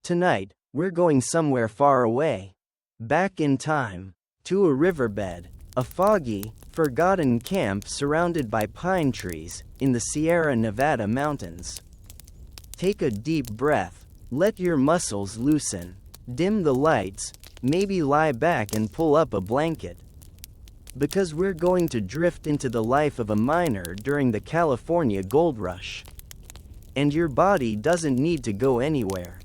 Tonight, we're going somewhere far away. Back in time. To a riverbed. A foggy, forgotten camp surrounded by pine trees, in the Sierra Nevada mountains. Take a deep breath. Let your muscles loosen. Dim the lights, maybe lie back and pull up a blanket. Because we're going to drift into the life of a miner during the California gold rush. And your body doesn't need to go anywhere.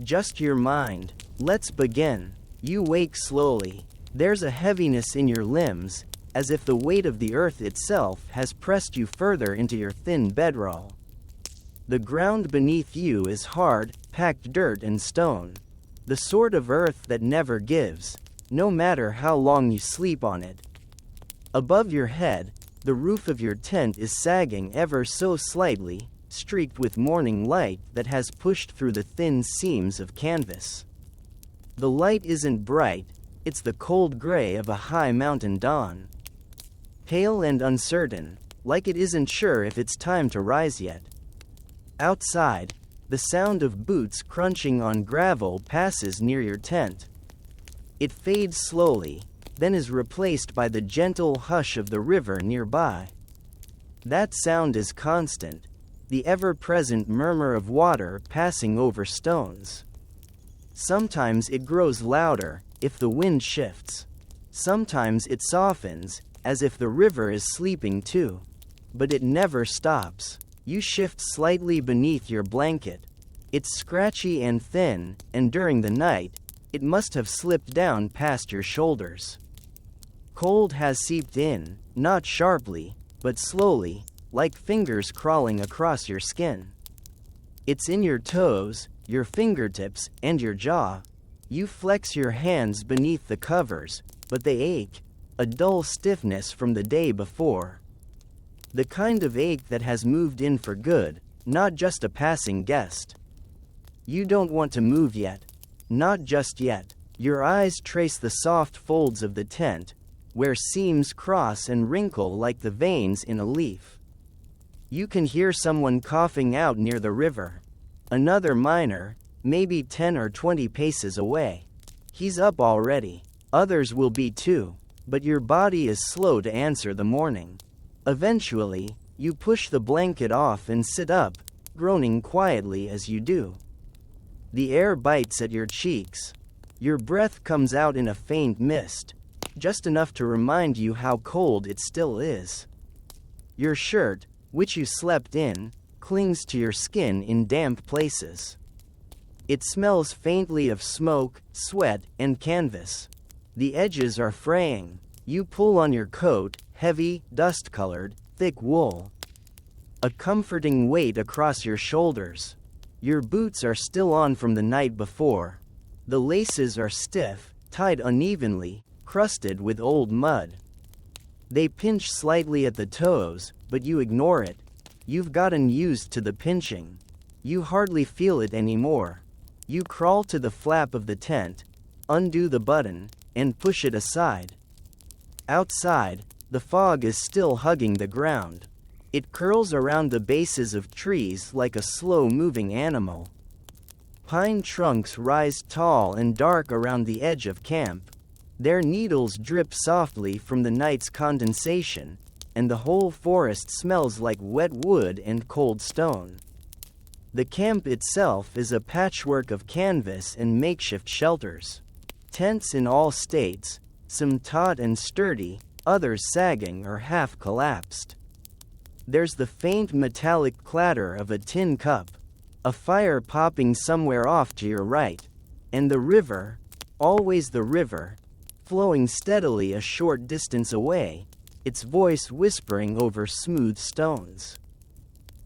Just your mind. Let's begin. You wake slowly. There's a heaviness in your limbs, as if the weight of the earth itself has pressed you further into your thin bedroll. The ground beneath you is hard, packed dirt and stone. The sort of earth that never gives, no matter how long you sleep on it. Above your head, the roof of your tent is sagging ever so slightly, streaked with morning light that has pushed through the thin seams of canvas. The light isn't bright, it's the cold gray of a high mountain dawn. Pale and uncertain, like it isn't sure if it's time to rise yet. Outside, the sound of boots crunching on gravel passes near your tent. It fades slowly, then is replaced by the gentle hush of the river nearby. That sound is constant, the ever-present murmur of water passing over stones. Sometimes it grows louder, if the wind shifts. Sometimes it softens, as if the river is sleeping too. But it never stops. You shift slightly beneath your blanket. It's scratchy and thin, and during the night, it must have slipped down past your shoulders. Cold has seeped in, not sharply, but slowly, like fingers crawling across your skin. It's in your toes, your fingertips, and your jaw. You flex your hands beneath the covers, but they ache, a dull stiffness from the day before. The kind of ache that has moved in for good, not just a passing guest. You don't want to move yet. Not just yet. Your eyes trace the soft folds of the tent, where seams cross and wrinkle like the veins in a leaf. You can hear someone coughing out near the river. Another miner, maybe 10 or 20 paces away. He's up already. Others will be too, but your body is slow to answer the morning. Eventually, you push the blanket off and sit up, groaning quietly as you do. The air bites at your cheeks. Your breath comes out in a faint mist, just enough to remind you how cold it still is. Your shirt, which you slept in, clings to your skin in damp places. It smells faintly of smoke, sweat, and canvas. The edges are fraying. You pull on your coat, heavy, dust-colored, thick wool. A comforting weight across your shoulders. Your boots are still on from the night before. The laces are stiff, tied unevenly, crusted with old mud. They pinch slightly at the toes, but you ignore it. You've gotten used to the pinching. You hardly feel it anymore. You crawl to the flap of the tent, undo the button, and push it aside. Outside, the fog is still hugging the ground. It curls around the bases of trees like a slow-moving animal. Pine trunks rise tall and dark around the edge of camp. Their needles drip softly from the night's condensation, and the whole forest smells like wet wood and cold stone. The camp itself is a patchwork of canvas and makeshift shelters. Tents in all states, some taut and sturdy, others sagging or half collapsed. There's the faint metallic clatter of a tin cup, a fire popping somewhere off to your right, and the river, always the river, flowing steadily a short distance away, its voice whispering over smooth stones.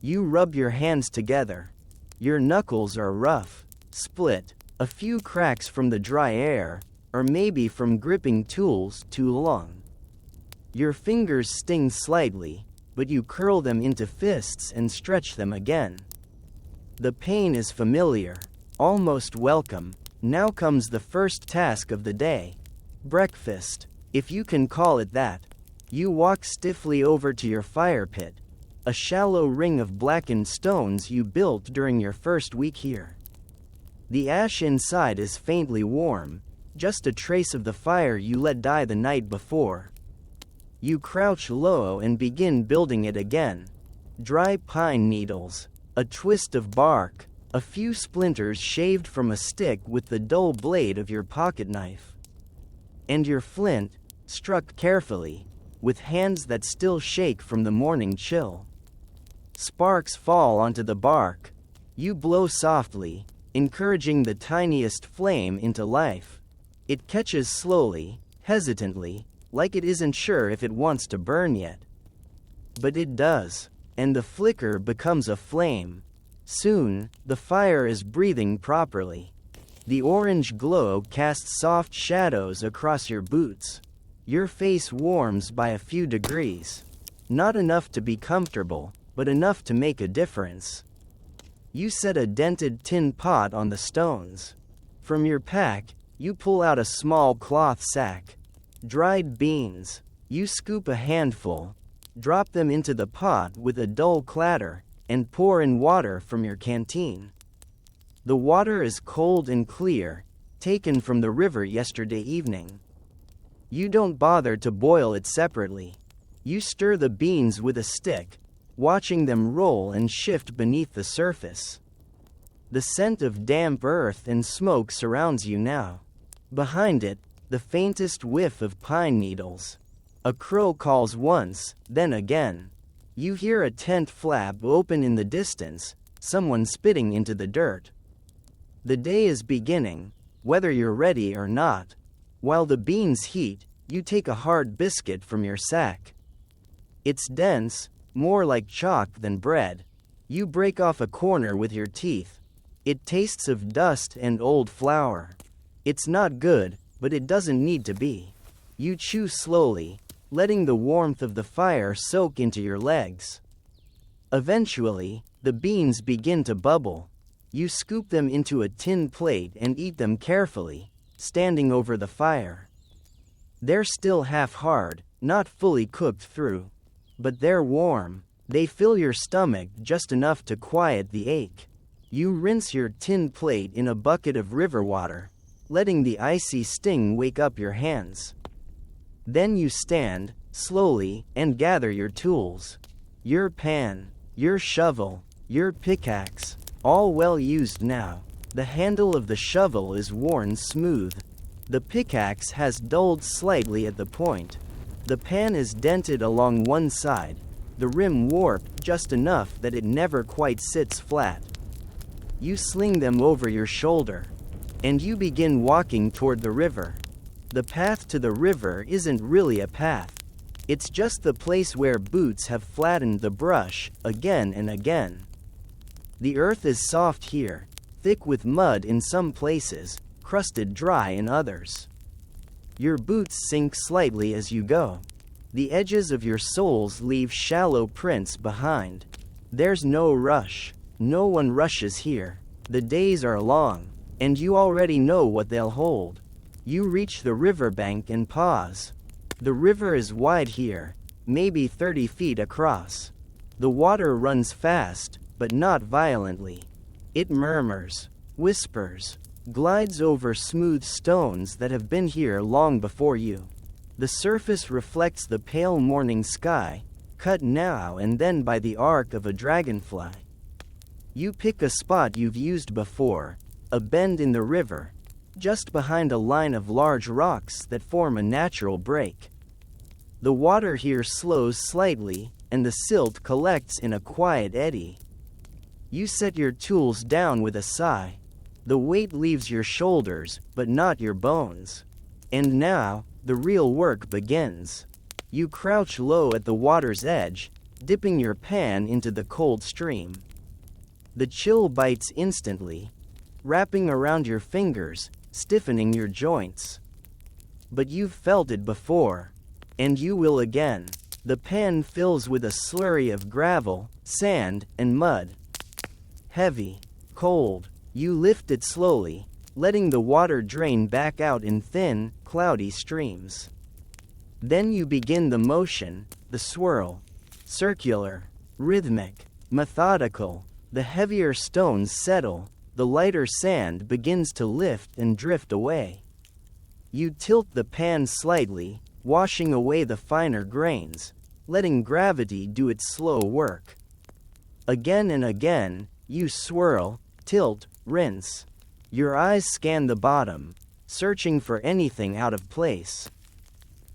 You rub your hands together. Your knuckles are rough, split, a few cracks from the dry air, or maybe from gripping tools too long. Your fingers sting slightly, but you curl them into fists and stretch them again. The pain is familiar, almost welcome. Now comes the first task of the day. Breakfast, if you can call it that. You walk stiffly over to your fire pit, a shallow ring of blackened stones you built during your first week here. The ash inside is faintly warm, just a trace of the fire you let die the night before. You crouch low and begin building it again. Dry pine needles, a twist of bark, a few splinters shaved from a stick with the dull blade of your pocket knife. And your flint, struck carefully, with hands that still shake from the morning chill. Sparks fall onto the bark. You blow softly, encouraging the tiniest flame into life. It catches slowly, hesitantly, like it isn't sure if it wants to burn yet. But it does, and the flicker becomes a flame. Soon, the fire is breathing properly. The orange glow casts soft shadows across your boots. Your face warms by a few degrees. Not enough to be comfortable, but enough to make a difference. You set a dented tin pot on the stones. From your pack, you pull out a small cloth sack. Dried beans. You scoop a handful, drop them into the pot with a dull clatter, and pour in water from your canteen. The water is cold and clear, taken from the river yesterday evening. You don't bother to boil it separately. You stir the beans with a stick, watching them roll and shift beneath the surface. The scent of damp earth and smoke surrounds you now. Behind it, the faintest whiff of pine needles. A crow calls once, then again. You hear a tent flap open in the distance, someone spitting into the dirt. The day is beginning, whether you're ready or not. While the beans heat, you take a hard biscuit from your sack. It's dense, more like chalk than bread. You break off a corner with your teeth. It tastes of dust and old flour. It's not good, but it doesn't need to be. You chew slowly, letting the warmth of the fire soak into your legs. Eventually, the beans begin to bubble. You scoop them into a tin plate and eat them carefully, standing over the fire. They're still half hard, not fully cooked through. But they're warm. They fill your stomach just enough to quiet the ache. You rinse your tin plate in a bucket of river water, letting the icy sting wake up your hands. Then you stand, slowly, and gather your tools. Your pan, your shovel, your pickaxe, all well used now. The handle of the shovel is worn smooth. The pickaxe has dulled slightly at the point. The pan is dented along one side, the rim warped just enough that it never quite sits flat. You sling them over your shoulder, and you begin walking toward the river. The path to the river isn't really a path. It's just the place where boots have flattened the brush, again and again. The earth is soft here, thick with mud in some places, crusted dry in others. Your boots sink slightly as you go. The edges of your soles leave shallow prints behind. There's no rush. No one rushes here. The days are long, and you already know what they'll hold. You reach the riverbank and pause. The river is wide here, maybe 30 feet across. The water runs fast, but not violently. It murmurs, whispers, glides over smooth stones that have been here long before you. The surface reflects the pale morning sky, cut now and then by the arc of a dragonfly. You pick a spot you've used before, a bend in the river, just behind a line of large rocks that form a natural break. The water here slows slightly, and the silt collects in a quiet eddy. You set your tools down with a sigh. The weight leaves your shoulders, but not your bones. And now, the real work begins. You crouch low at the water's edge, dipping your pan into the cold stream. The chill bites instantly, wrapping around your fingers, stiffening your joints. But you've felt it before, and you will again. The pan fills with a slurry of gravel, sand, and mud. Heavy, cold, you lift it slowly, letting the water drain back out in thin, cloudy streams. Then you begin the motion, the swirl. Circular, rhythmic, methodical. The heavier stones settle, the lighter sand begins to lift and drift away. You tilt the pan slightly, washing away the finer grains, letting gravity do its slow work. Again and again, you swirl, tilt, rinse. Your eyes scan the bottom, searching for anything out of place.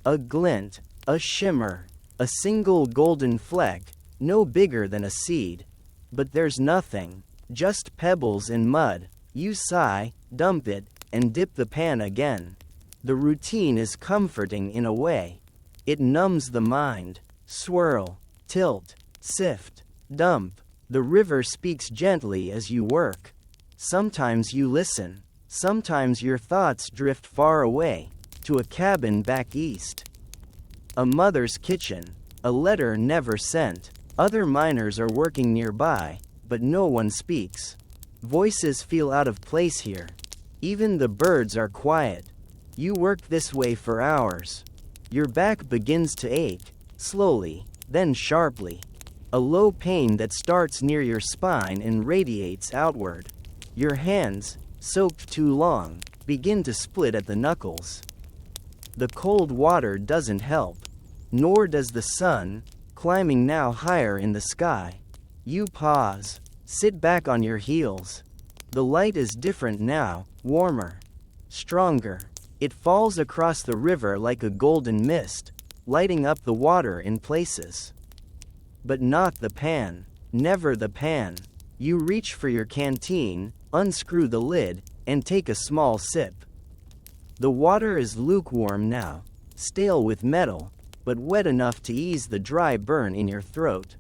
A glint, a shimmer, a single golden fleck, no bigger than a seed. But there's nothing, just pebbles and mud. You sigh, dump it, and dip the pan again. The routine is comforting in a way. It numbs the mind. Swirl, tilt, sift, dump. The river speaks gently as you work. Sometimes you listen. Sometimes your thoughts drift far away, to a cabin back east. A mother's kitchen, a letter never sent. Other miners are working nearby, but no one speaks. Voices feel out of place here. Even the birds are quiet. You work this way for hours. Your back begins to ache, slowly, then sharply. A low pain that starts near your spine and radiates outward. Your hands, soaked too long, begin to split at the knuckles. The cold water doesn't help, nor does the sun, climbing now higher in the sky. You pause, sit back on your heels. The light is different now, warmer, stronger. It falls across the river like a golden mist, lighting up the water in places. But not the pan, never the pan. You reach for your canteen, unscrew the lid, and take a small sip. The water is lukewarm now, stale with metal, but wet enough to ease the dry burn in your throat.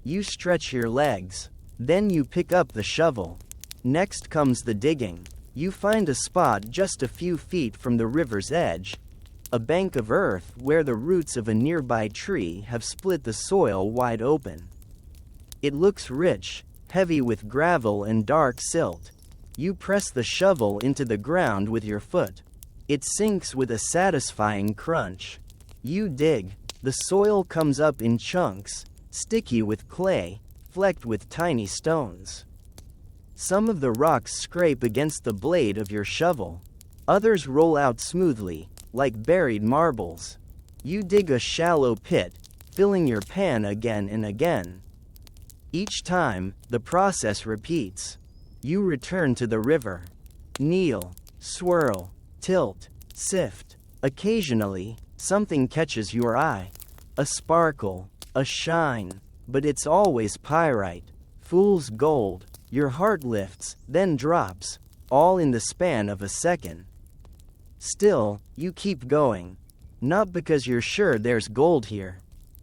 You stretch your legs, then you pick up the shovel. Next comes the digging. You find a spot just a few feet from the river's edge, a bank of earth where the roots of a nearby tree have split the soil wide open. It looks rich, heavy with gravel and dark silt. You press the shovel into the ground with your foot. It sinks with a satisfying crunch. You dig. The soil comes up in chunks, sticky with clay, flecked with tiny stones. Some of the rocks scrape against the blade of your shovel. Others roll out smoothly, like buried marbles. You dig a shallow pit, filling your pan again and again. Each time, the process repeats. You return to the river. Kneel, swirl, tilt, sift. Occasionally, something catches your eye. A sparkle, a shine, but it's always pyrite, fool's gold. Your heart lifts, then drops, all in the span of a second. Still, you keep going. Not because you're sure there's gold here,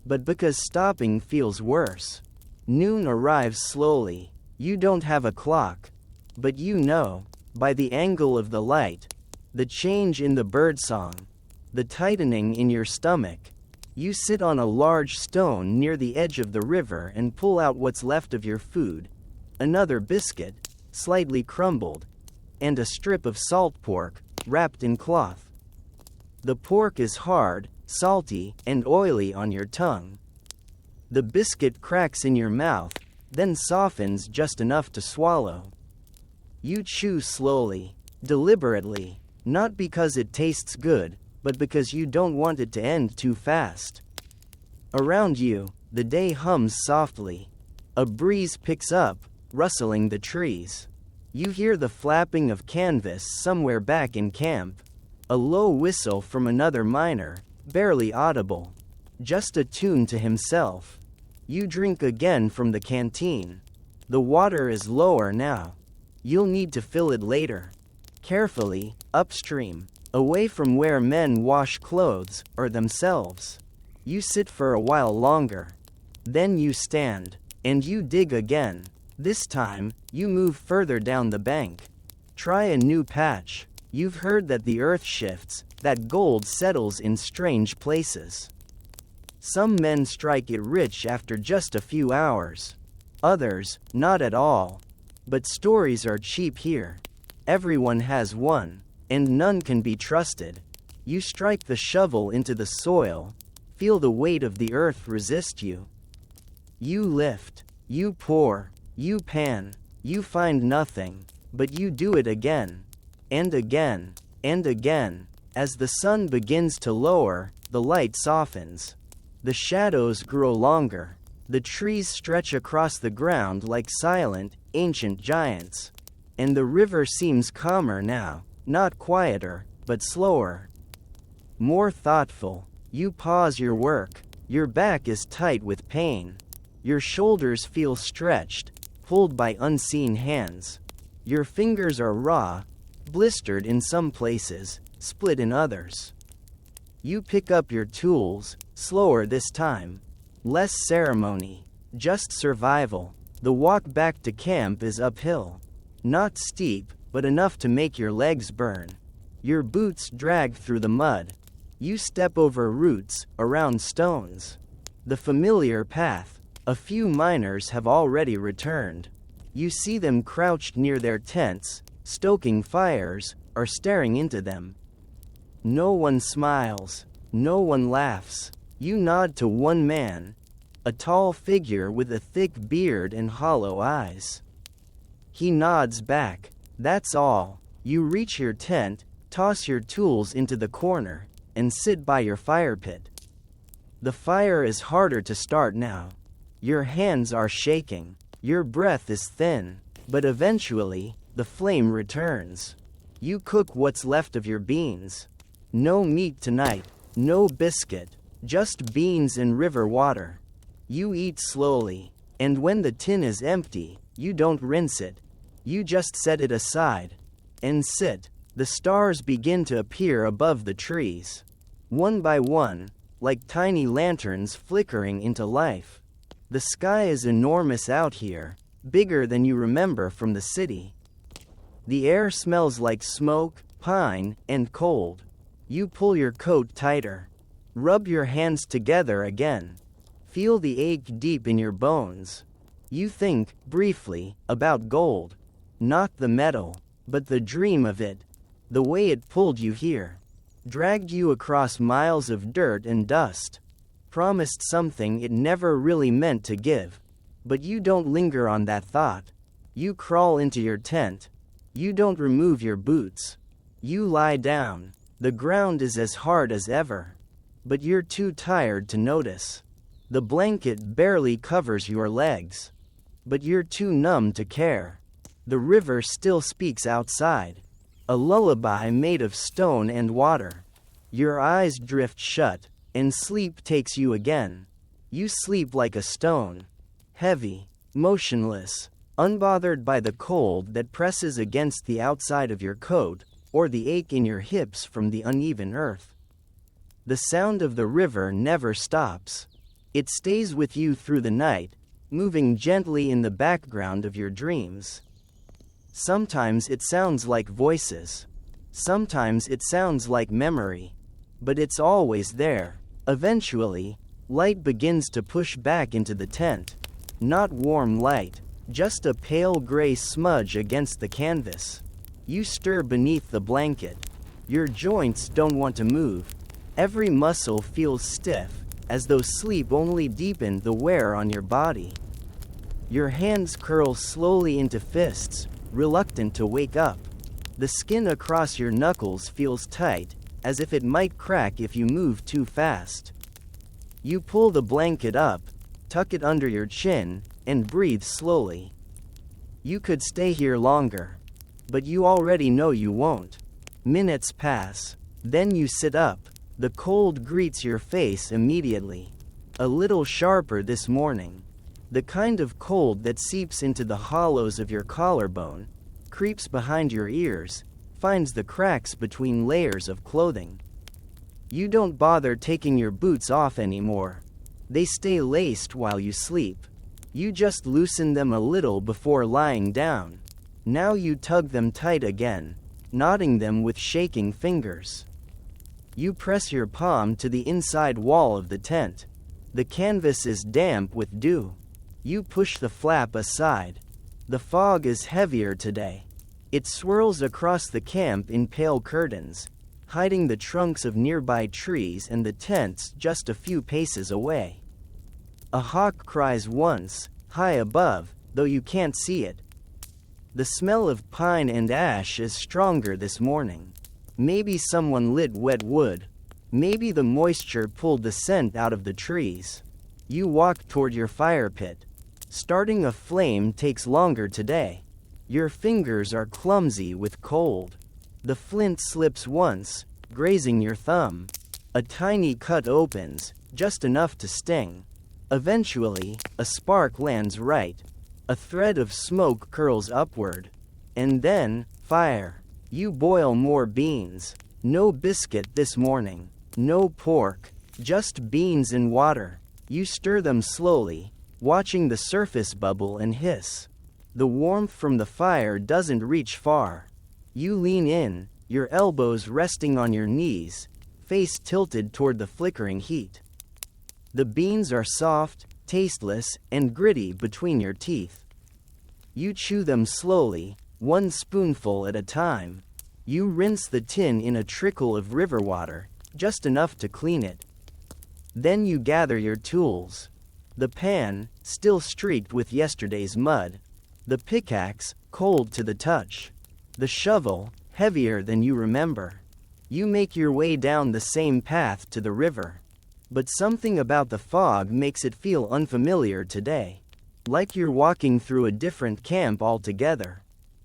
but because stopping feels worse. Noon arrives slowly. You don't have a clock, but you know, by the angle of the light, the change in the birdsong, the tightening in your stomach. You sit on a large stone near the edge of the river and pull out what's left of your food. Another biscuit, slightly crumbled, and a strip of salt pork, wrapped in cloth. The pork is hard, salty, and oily on your tongue. The biscuit cracks in your mouth, then softens just enough to swallow. You chew slowly, deliberately, not because it tastes good, but because you don't want it to end too fast. Around you, the day hums softly. A breeze picks up, rustling the trees. You hear the flapping of canvas somewhere back in camp. A low whistle from another miner, barely audible. Just a tune to himself. You drink again from the canteen. The water is lower now. You'll need to fill it later. Carefully, upstream, away from where men wash clothes, or themselves. You sit for a while longer. Then you stand, and you dig again. This time, you move further down the bank. Try a new patch. You've heard that the earth shifts, that gold settles in strange places. Some men strike it rich after just a few hours. Others, not at all. But stories are cheap here. Everyone has one, and none can be trusted. You strike the shovel into the soil, feel the weight of the earth resist you. You lift, you pour, you pan, You find nothing, but you do it again. And again. And again. As the sun begins to lower, the light softens. The shadows grow longer. The trees stretch across the ground like silent, ancient giants. And the river seems calmer now, not quieter, but slower. More thoughtful. You pause your work. Your back is tight with pain. Your shoulders feel stretched, pulled by unseen hands. Your fingers are raw, blistered in some places, split in others. You pick up your tools, slower this time. Less ceremony, just survival. The walk back to camp is uphill. Not steep, but enough to make your legs burn. Your boots drag through the mud. You step over roots, around stones. The familiar path. A few miners have already returned. You see them crouched near their tents, stoking fires, or staring into them. No one smiles. No one laughs. You nod to one man. A tall figure with a thick beard and hollow eyes. He nods back. That's all. You reach your tent, toss your tools into the corner, and sit by your fire pit. The fire is harder to start now. Your hands are shaking. Your breath is thin. But eventually, the flame returns. You cook what's left of your beans. No meat tonight. No biscuit. Just beans and river water. You eat slowly. And when the tin is empty, you don't rinse it. You just set it aside. And sit. The stars begin to appear above the trees. One by one, like tiny lanterns flickering into life. The sky is enormous out here, bigger than you remember from the city. The air smells like smoke, pine, and cold. You pull your coat tighter. Rub your hands together again. Feel the ache deep in your bones. You think, briefly, about gold. Not the metal, but the dream of it. The way it pulled you here. Dragged you across miles of dirt and dust. Promised something it never really meant to give. But you don't linger on that thought. You crawl into your tent. You don't remove your boots. You lie down. The ground is as hard as ever. But you're too tired to notice. The blanket barely covers your legs. But you're too numb to care. The river still speaks outside. A lullaby made of stone and water. Your eyes drift shut, and sleep takes you again. You sleep like a stone. Heavy, motionless, unbothered by the cold that presses against the outside of your coat, or the ache in your hips from the uneven earth. The sound of the river never stops. It stays with you through the night, moving gently in the background of your dreams. Sometimes it sounds like voices. Sometimes it sounds like memory. But it's always there. Eventually, light begins to push back into the tent. Not warm light, just a pale gray smudge against the canvas. You stir beneath the blanket. Your joints don't want to move. Every muscle feels stiff, as though sleep only deepened the wear on your body. Your hands curl slowly into fists, reluctant to wake up. The skin across your knuckles feels tight, as if it might crack if you move too fast. You pull the blanket up, tuck it under your chin, and breathe slowly. You could stay here longer. But you already know you won't. Minutes pass. Then you sit up. The cold greets your face immediately. A little sharper this morning. The kind of cold that seeps into the hollows of your collarbone, creeps behind your ears, finds the cracks between layers of clothing. You don't bother taking your boots off anymore. They stay laced while you sleep. You just loosen them a little before lying down. Now you tug them tight again, knotting them with shaking fingers. You press your palm to the inside wall of the tent. The canvas is damp with dew. You push the flap aside. The fog is heavier today. It swirls across the camp in pale curtains, hiding the trunks of nearby trees and the tents just a few paces away. A hawk cries once, high above, though you can't see it. The smell of pine and ash is stronger this morning. Maybe someone lit wet wood. Maybe the moisture pulled the scent out of the trees. You walk toward your fire pit. Starting a flame takes longer today. Your fingers are clumsy with cold. The flint slips once, grazing your thumb. A tiny cut opens, just enough to sting. Eventually, a spark lands right. A thread of smoke curls upward. And then, fire. You boil more beans. No biscuit this morning. No pork. Just beans and water. You stir them slowly, watching the surface bubble and hiss. The warmth from the fire doesn't reach far. You lean in, your elbows resting on your knees, face tilted toward the flickering heat. The beans are soft, tasteless, and gritty between your teeth. You chew them slowly, one spoonful at a time. You rinse the tin in a trickle of river water, just enough to clean it. Then you gather your tools. The pan, still streaked with yesterday's mud. The pickaxe, cold to the touch. The shovel, heavier than you remember. You make your way down the same path to the river. But something about the fog makes it feel unfamiliar today. Like you're walking through a different camp altogether.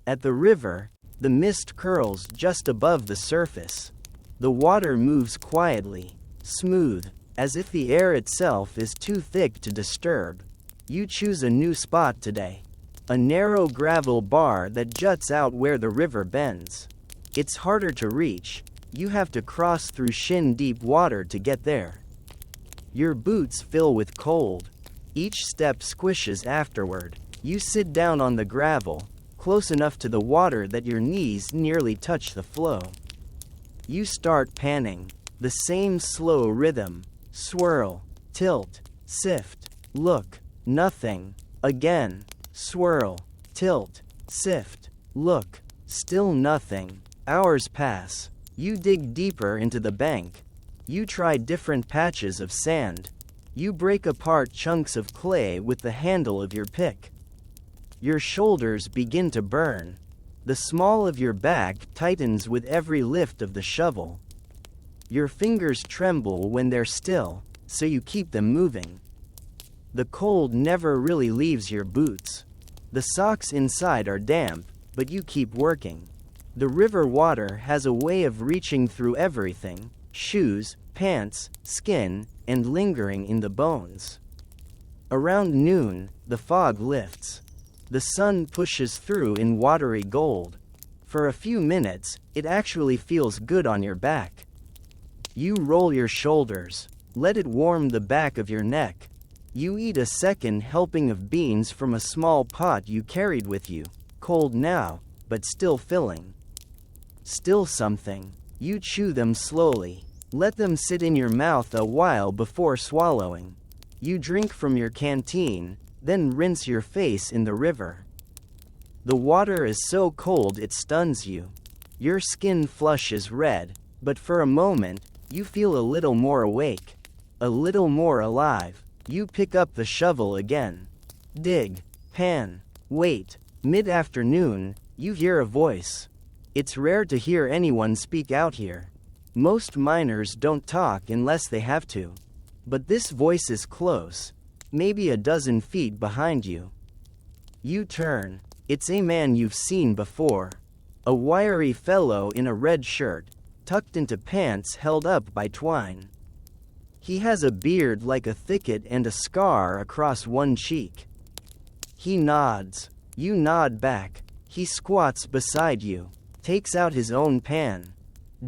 At the river, the mist curls just above the surface. The water moves quietly, smooth, as if the air itself is too thick to disturb. You choose a new spot today. A narrow gravel bar that juts out where the river bends. It's harder to reach. You have to cross through shin-deep water to get there. Your boots fill with cold. Each step squishes afterward. You sit down on the gravel, close enough to the water that your knees nearly touch the flow. You start panning. The same slow rhythm. Swirl, tilt, sift, look, nothing. Again. Swirl, tilt, sift, look, still nothing. Hours pass. You dig deeper into the bank. You try different patches of sand. You break apart chunks of clay with the handle of your pick. Your shoulders begin to burn. The small of your back tightens with every lift of the shovel. Your fingers tremble when they're still, so you keep them moving. The cold never really leaves your boots. The socks inside are damp, but you keep working. The river water has a way of reaching through everything: shoes, pants, skin, and lingering in the bones. Around noon, the fog lifts. The sun pushes through in watery gold. For a few minutes, it actually feels good on your back. You roll your shoulders. Let it warm the back of your neck. You eat a second helping of beans from a small pot you carried with you, cold now, but still filling. Still something. You chew them slowly. Let them sit in your mouth a while before swallowing. You drink from your canteen, then rinse your face in the river. The water is so cold it stuns you. Your skin flushes red, but for a moment, you feel a little more awake. A little more alive. You pick up the shovel again. Dig. Pan. Wait. Mid-afternoon, you hear a voice. It's rare to hear anyone speak out here. Most miners don't talk unless they have to. But this voice is close. Maybe a dozen feet behind you. You turn. It's a man you've seen before. A wiry fellow in a red shirt, tucked into pants held up by twine. He has a beard like a thicket and a scar across one cheek. He nods. You nod back. He squats beside you, takes out his own pan,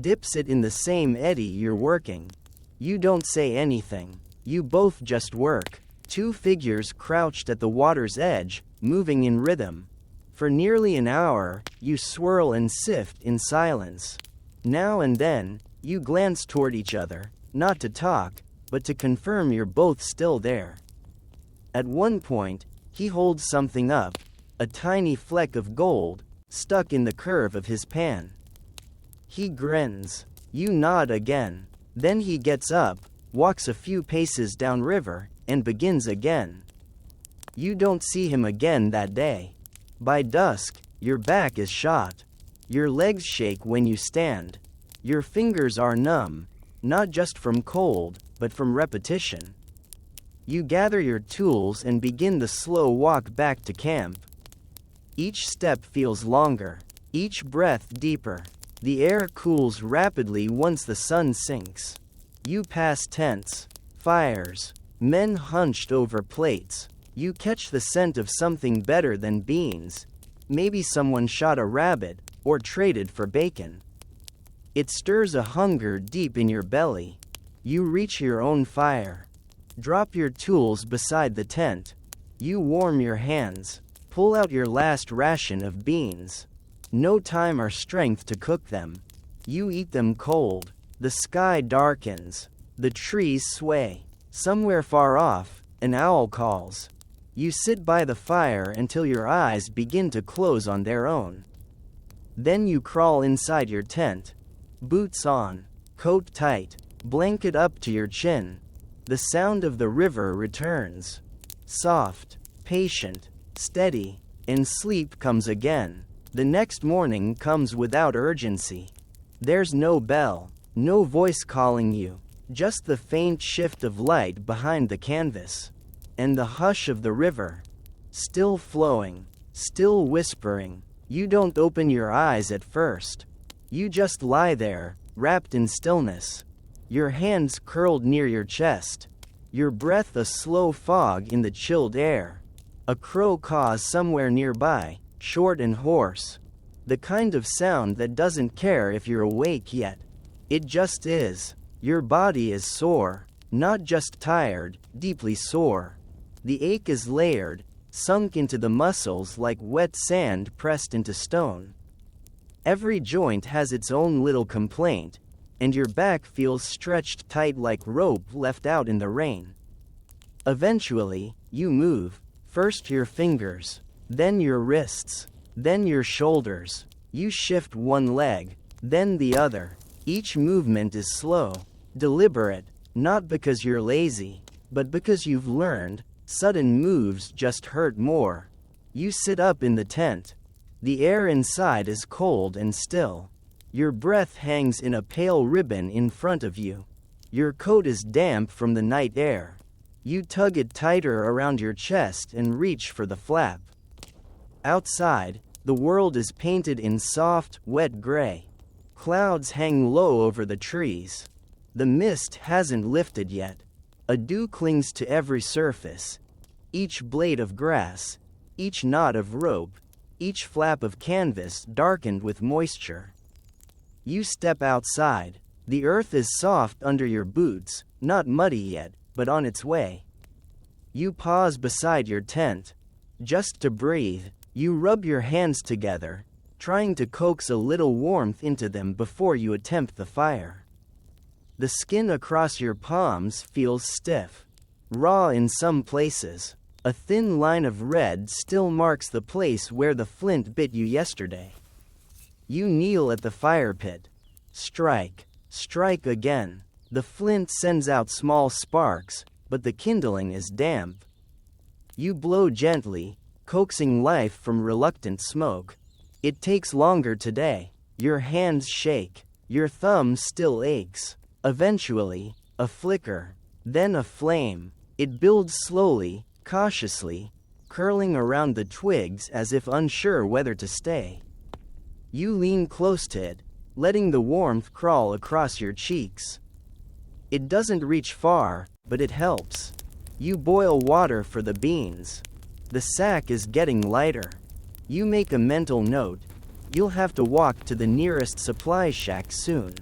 dips it in the same eddy you're working. You don't say anything. You both just work. Two figures crouched at the water's edge, moving in rhythm. For nearly an hour, you swirl and sift in silence. Now and then, you glance toward each other, not to talk, but to confirm you're both still there. At one point, he holds something up, a tiny fleck of gold, stuck in the curve of his pan. He grins. You nod again. Then he gets up, walks a few paces downriver, and begins again. You don't see him again that day. By dusk, Your back is shot. Your legs shake when you stand. Your fingers are numb, not just from cold, but from repetition. You gather your tools and begin the slow walk back to camp. Each step feels longer, each breath deeper. The air cools rapidly once the sun sinks. You pass tents, fires, men hunched over plates. You catch the scent of something better than beans. Maybe someone shot a rabbit, or traded for bacon. It stirs a hunger deep in your belly. You reach your own fire. Drop your tools beside the tent. You warm your hands. Pull out your last ration of beans. No time or strength to cook them. You eat them cold. The sky darkens. The trees sway. Somewhere far off, an owl calls. You sit by the fire until your eyes begin to close on their own. Then you crawl inside your tent. Boots on, coat tight, blanket up to your chin. The sound of the river returns. Soft, patient, steady, and sleep comes again. The next morning comes without urgency. There's no bell, no voice calling you, just the faint shift of light behind the canvas. And the hush of the river. Still flowing, still whispering. You don't open your eyes at first. You just lie there, wrapped in stillness. Your hands curled near your chest. Your breath a slow fog in the chilled air. A crow caws somewhere nearby, short and hoarse. The kind of sound that doesn't care if you're awake yet. It just is. Your body is sore, not just tired, deeply sore. The ache is layered, sunk into the muscles like wet sand pressed into stone. Every joint has its own little complaint, and your back feels stretched tight like rope left out in the rain. Eventually, you move, first your fingers, then your wrists, then your shoulders. You shift one leg, then the other. Each movement is slow, deliberate, not because you're lazy, but because you've learned. Sudden moves just hurt more. You sit up in the tent. The air inside is cold and still. Your breath hangs in a pale ribbon in front of you. Your coat is damp from the night air. You tug it tighter around your chest and reach for the flap. Outside, the world is painted in soft, wet gray. Clouds hang low over the trees. The mist hasn't lifted yet. A dew clings to every surface. Each blade of grass, each knot of rope, each flap of canvas darkened with moisture. You step outside. The earth is soft under your boots, not muddy yet, but on its way. You pause beside your tent. Just to breathe, you rub your hands together, trying to coax a little warmth into them before you attempt the fire. The skin across your palms feels stiff, raw in some places. A thin line of red still marks the place where the flint bit you yesterday. You kneel at the fire pit. Strike, strike again. The flint sends out small sparks, but the kindling is damp. You blow gently, coaxing life from reluctant smoke. It takes longer today. Your hands shake. Your thumb still aches. Eventually, a flicker, then a flame. It builds slowly, cautiously, curling around the twigs as if unsure whether to stay. You lean close to it, letting the warmth crawl across your cheeks. It doesn't reach far, but it helps. You boil water for the beans. The sack is getting lighter. You make a mental note. You'll have to walk to the nearest supply shack soon.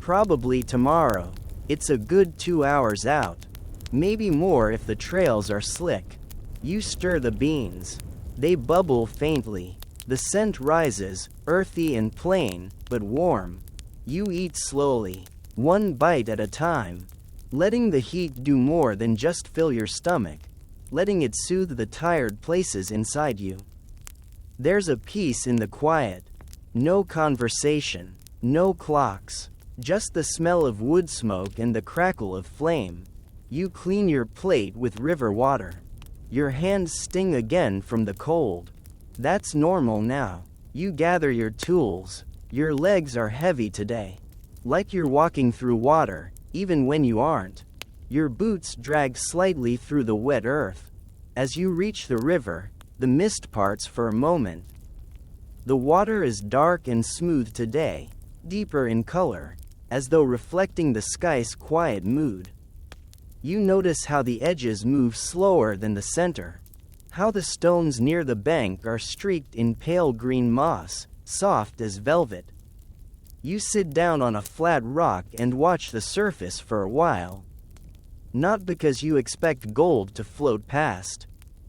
Probably tomorrow. It's a good 2 hours out. Maybe more if the trails are slick. You stir the beans. They bubble faintly. The scent rises, earthy and plain, but warm. You eat slowly, one bite at a time, letting the heat do more than just fill your stomach, letting it soothe the tired places inside you. There's a peace in the quiet. No conversation, no clocks. Just the smell of wood smoke and the crackle of flame. You clean your plate with river water. Your hands sting again from the cold. That's normal now. You gather your tools. Your legs are heavy today. Like you're walking through water, even when you aren't. Your boots drag slightly through the wet earth. As you reach the river, the mist parts for a moment. The water is dark and smooth today, deeper in color, as though reflecting the sky's quiet mood. You notice how the edges move slower than the center, how the stones near the bank are streaked in pale green moss, soft as velvet. You sit down on a flat rock and watch the surface for a while. Not because you expect gold to float past.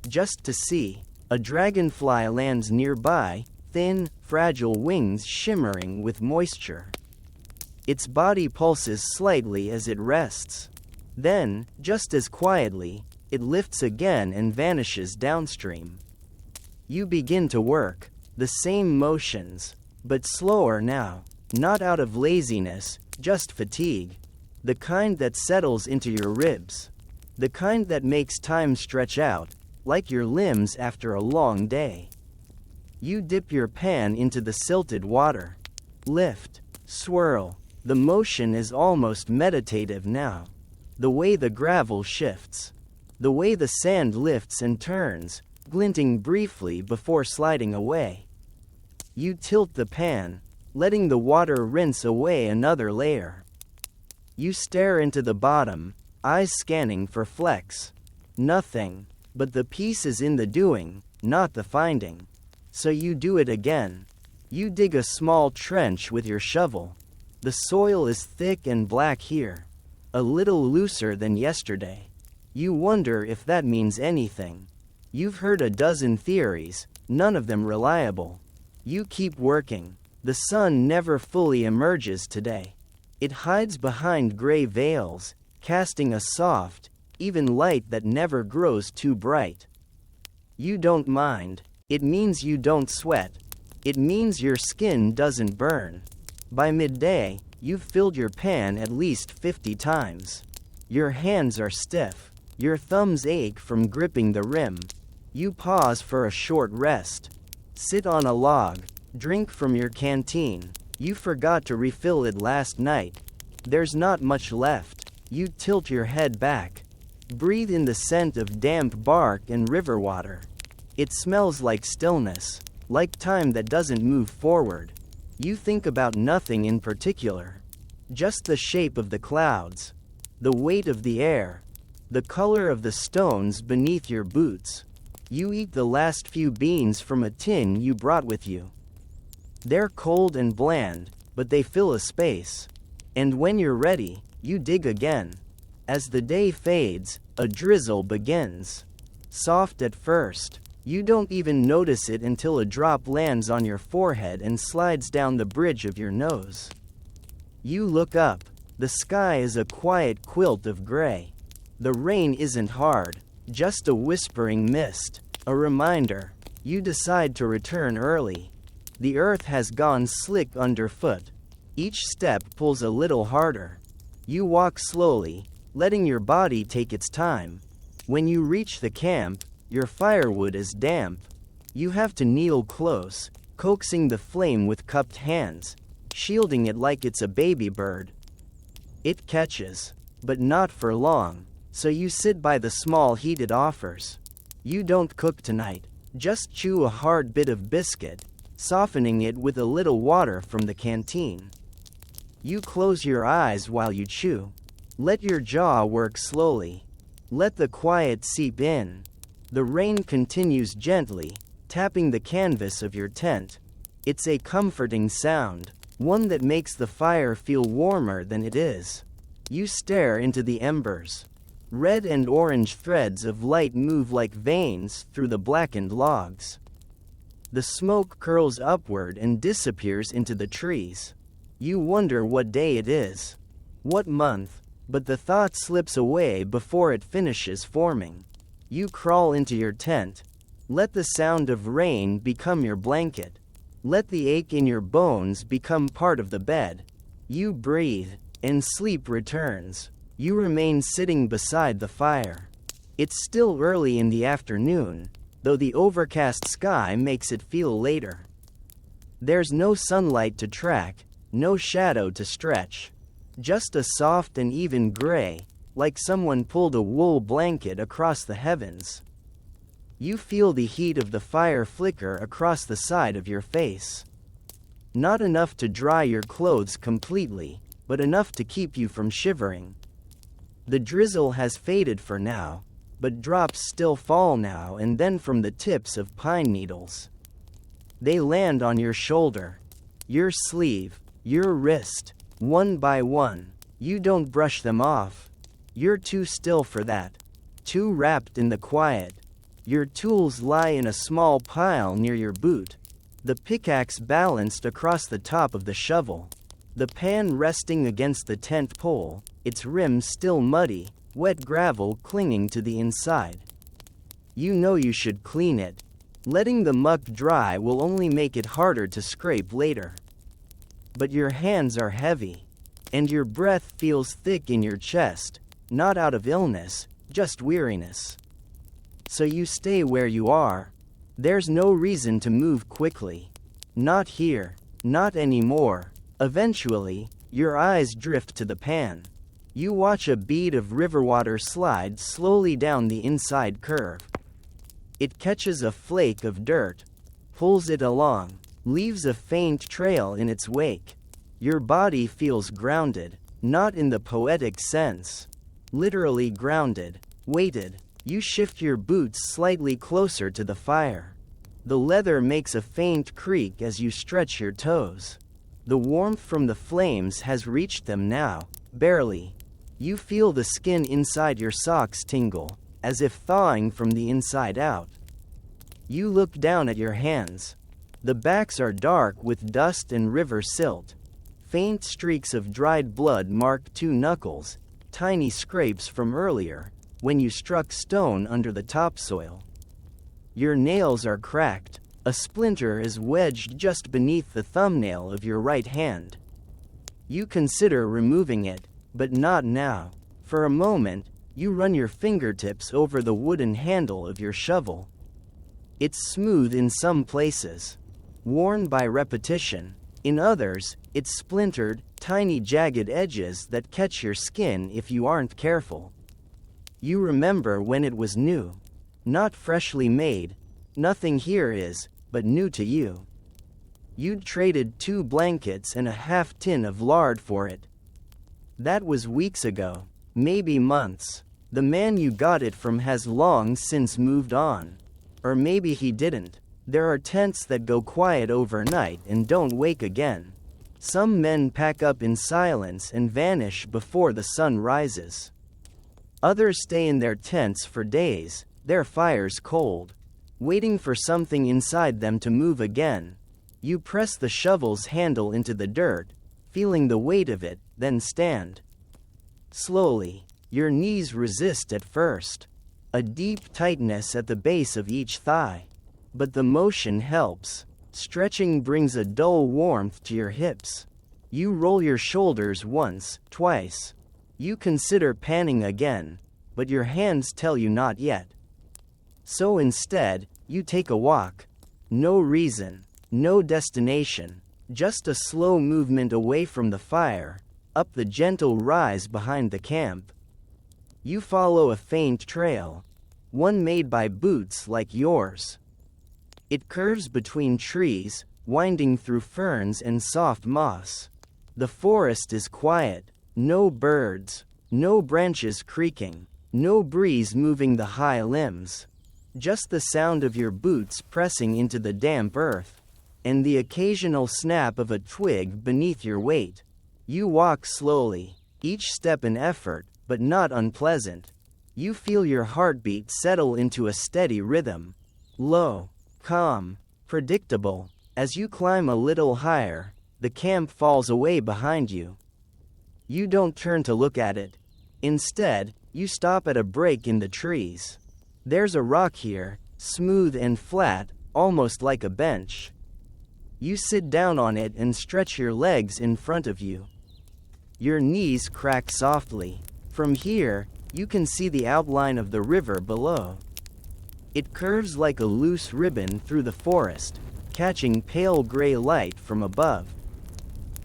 Just to see. A dragonfly lands nearby, thin, fragile wings shimmering with moisture. Its body pulses slightly as it rests. Then, just as quietly, it lifts again and vanishes downstream. You begin to work, the same motions, but slower now, not out of laziness, just fatigue. The kind that settles into your ribs. The kind that makes time stretch out, like your limbs after a long day. You dip your pan into the silted water. Lift, swirl. The motion is almost meditative now. The way the gravel shifts. The way the sand lifts and turns, glinting briefly before sliding away. You tilt the pan, letting the water rinse away another layer. You stare into the bottom, eyes scanning for flecks. Nothing, but the peace is in the doing, not the finding. So you do it again. You dig a small trench with your shovel. The soil is thick and black here. A little looser than yesterday. You wonder if that means anything. You've heard a dozen theories, none of them reliable. You keep working. The sun never fully emerges today. It hides behind gray veils, casting a soft, even light that never grows too bright. You don't mind. It means you don't sweat. It means your skin doesn't burn. By midday, you've filled your pan at least 50 times. Your hands are stiff. Your thumbs ache from gripping the rim. You pause for a short rest. Sit on a log. Drink from your canteen. You forgot to refill it last night. There's not much left. You tilt your head back. Breathe in the scent of damp bark and river water. It smells like stillness, like time that doesn't move forward. You think about nothing in particular. Just the shape of the clouds, the weight of the air, the color of the stones beneath your boots. You eat the last few beans from a tin you brought with you. They're cold and bland, but they fill a space. And when you're ready, you dig again. As the day fades, a drizzle begins. Soft at first. You don't even notice it until a drop lands on your forehead and slides down the bridge of your nose. You look up. The sky is a quiet quilt of gray. The rain isn't hard, just a whispering mist, a reminder. You decide to return early. The earth has gone slick underfoot. Each step pulls a little harder. You walk slowly, letting your body take its time. When you reach the camp, your firewood is damp. You have to kneel close, coaxing the flame with cupped hands, shielding it like it's a baby bird. It catches, but not for long, so you sit by the small heat it offers. You don't cook tonight, just chew a hard bit of biscuit, softening it with a little water from the canteen. You close your eyes while you chew. Let your jaw work slowly. Let the quiet seep in. The rain continues gently, tapping the canvas of your tent. It's a comforting sound, one that makes the fire feel warmer than it is. You stare into the embers. Red and orange threads of light move like veins through the blackened logs. The smoke curls upward and disappears into the trees. You wonder what day it is. What month, but the thought slips away before it finishes forming. You crawl into your tent. Let the sound of rain become your blanket. Let the ache in your bones become part of the bed. You breathe, and sleep returns. You remain sitting beside the fire. It's still early in the afternoon. though the overcast sky makes it feel later. There's no sunlight to track, no shadow to stretch. Just a soft and even gray, like someone pulled a wool blanket across the heavens. You feel the heat of the fire flicker across the side of your face. Not enough to dry your clothes completely, but enough to keep you from shivering. The drizzle has faded for now, but drops still fall now and then from the tips of pine needles. They land on your shoulder, your sleeve, your wrist, one by one. You don't brush them off. You're too still for that. Too wrapped in the quiet. Your tools lie in a small pile near your boot. The pickaxe balanced across the top of the shovel. The pan resting against the tent pole, its rim still muddy, wet gravel clinging to the inside. You know you should clean it. Letting the muck dry will only make it harder to scrape later. But your hands are heavy, and your breath feels thick in your chest, not out of illness, just weariness. So you stay where you are. There's no reason to move quickly. Not here, not anymore. Eventually, your eyes drift to the pan. You watch a bead of river water slide slowly down the inside curve. It catches a flake of dirt, pulls it along, leaves a faint trail in its wake. Your body feels grounded, not in the poetic sense. Literally grounded, weighted. You shift your boots slightly closer to the fire. The leather makes a faint creak as you stretch your toes. The warmth from the flames has reached them now, barely. You feel the skin inside your socks tingle, as if thawing from the inside out. You look down at your hands. The backs are dark with dust and river silt. Faint streaks of dried blood mark 2 knuckles, tiny scrapes from earlier, when you struck stone under the topsoil. Your nails are cracked. A splinter is wedged just beneath the thumbnail of your right hand. You consider removing it, but not now. For a moment, you run your fingertips over the wooden handle of your shovel. It's smooth in some places, worn by repetition. In others, it's splintered, tiny jagged edges that catch your skin if you aren't careful. You remember when it was new. Not freshly made. Nothing here is, but new to you. You'd traded 2 blankets and a half tin of lard for it. That was weeks ago, maybe months. The man you got it from has long since moved on. Or maybe he didn't. There are tents that go quiet overnight and don't wake again. Some men pack up in silence and vanish before the sun rises. Others stay in their tents for days, their fires cold, waiting for something inside them to move again. You press the shovel's handle into the dirt, feeling the weight of it, then stand. Slowly, your knees resist at first. A deep tightness at the base of each thigh. But the motion helps. Stretching brings a dull warmth to your hips. You roll your shoulders once, twice. You consider panning again, but your hands tell you not yet. So instead, you take a walk. No reason, no destination, just a slow movement away from the fire, up the gentle rise behind the camp. You follow a faint trail, one made by boots like yours. It curves between trees, winding through ferns and soft moss. The forest is quiet, no birds, no branches creaking, no breeze moving the high limbs. Just the sound of your boots pressing into the damp earth, and the occasional snap of a twig beneath your weight. You walk slowly, each step an effort, but not unpleasant. You feel your heartbeat settle into a steady rhythm. Low, calm, predictable. As you climb a little higher, the camp falls away behind you. You don't turn to look at it. Instead, you stop at a break in the trees. There's a rock here, smooth and flat, almost like a bench. You sit down on it and stretch your legs in front of you. Your knees crack softly. From here, you can see the outline of the river below. It curves like a loose ribbon through the forest, catching pale gray light from above.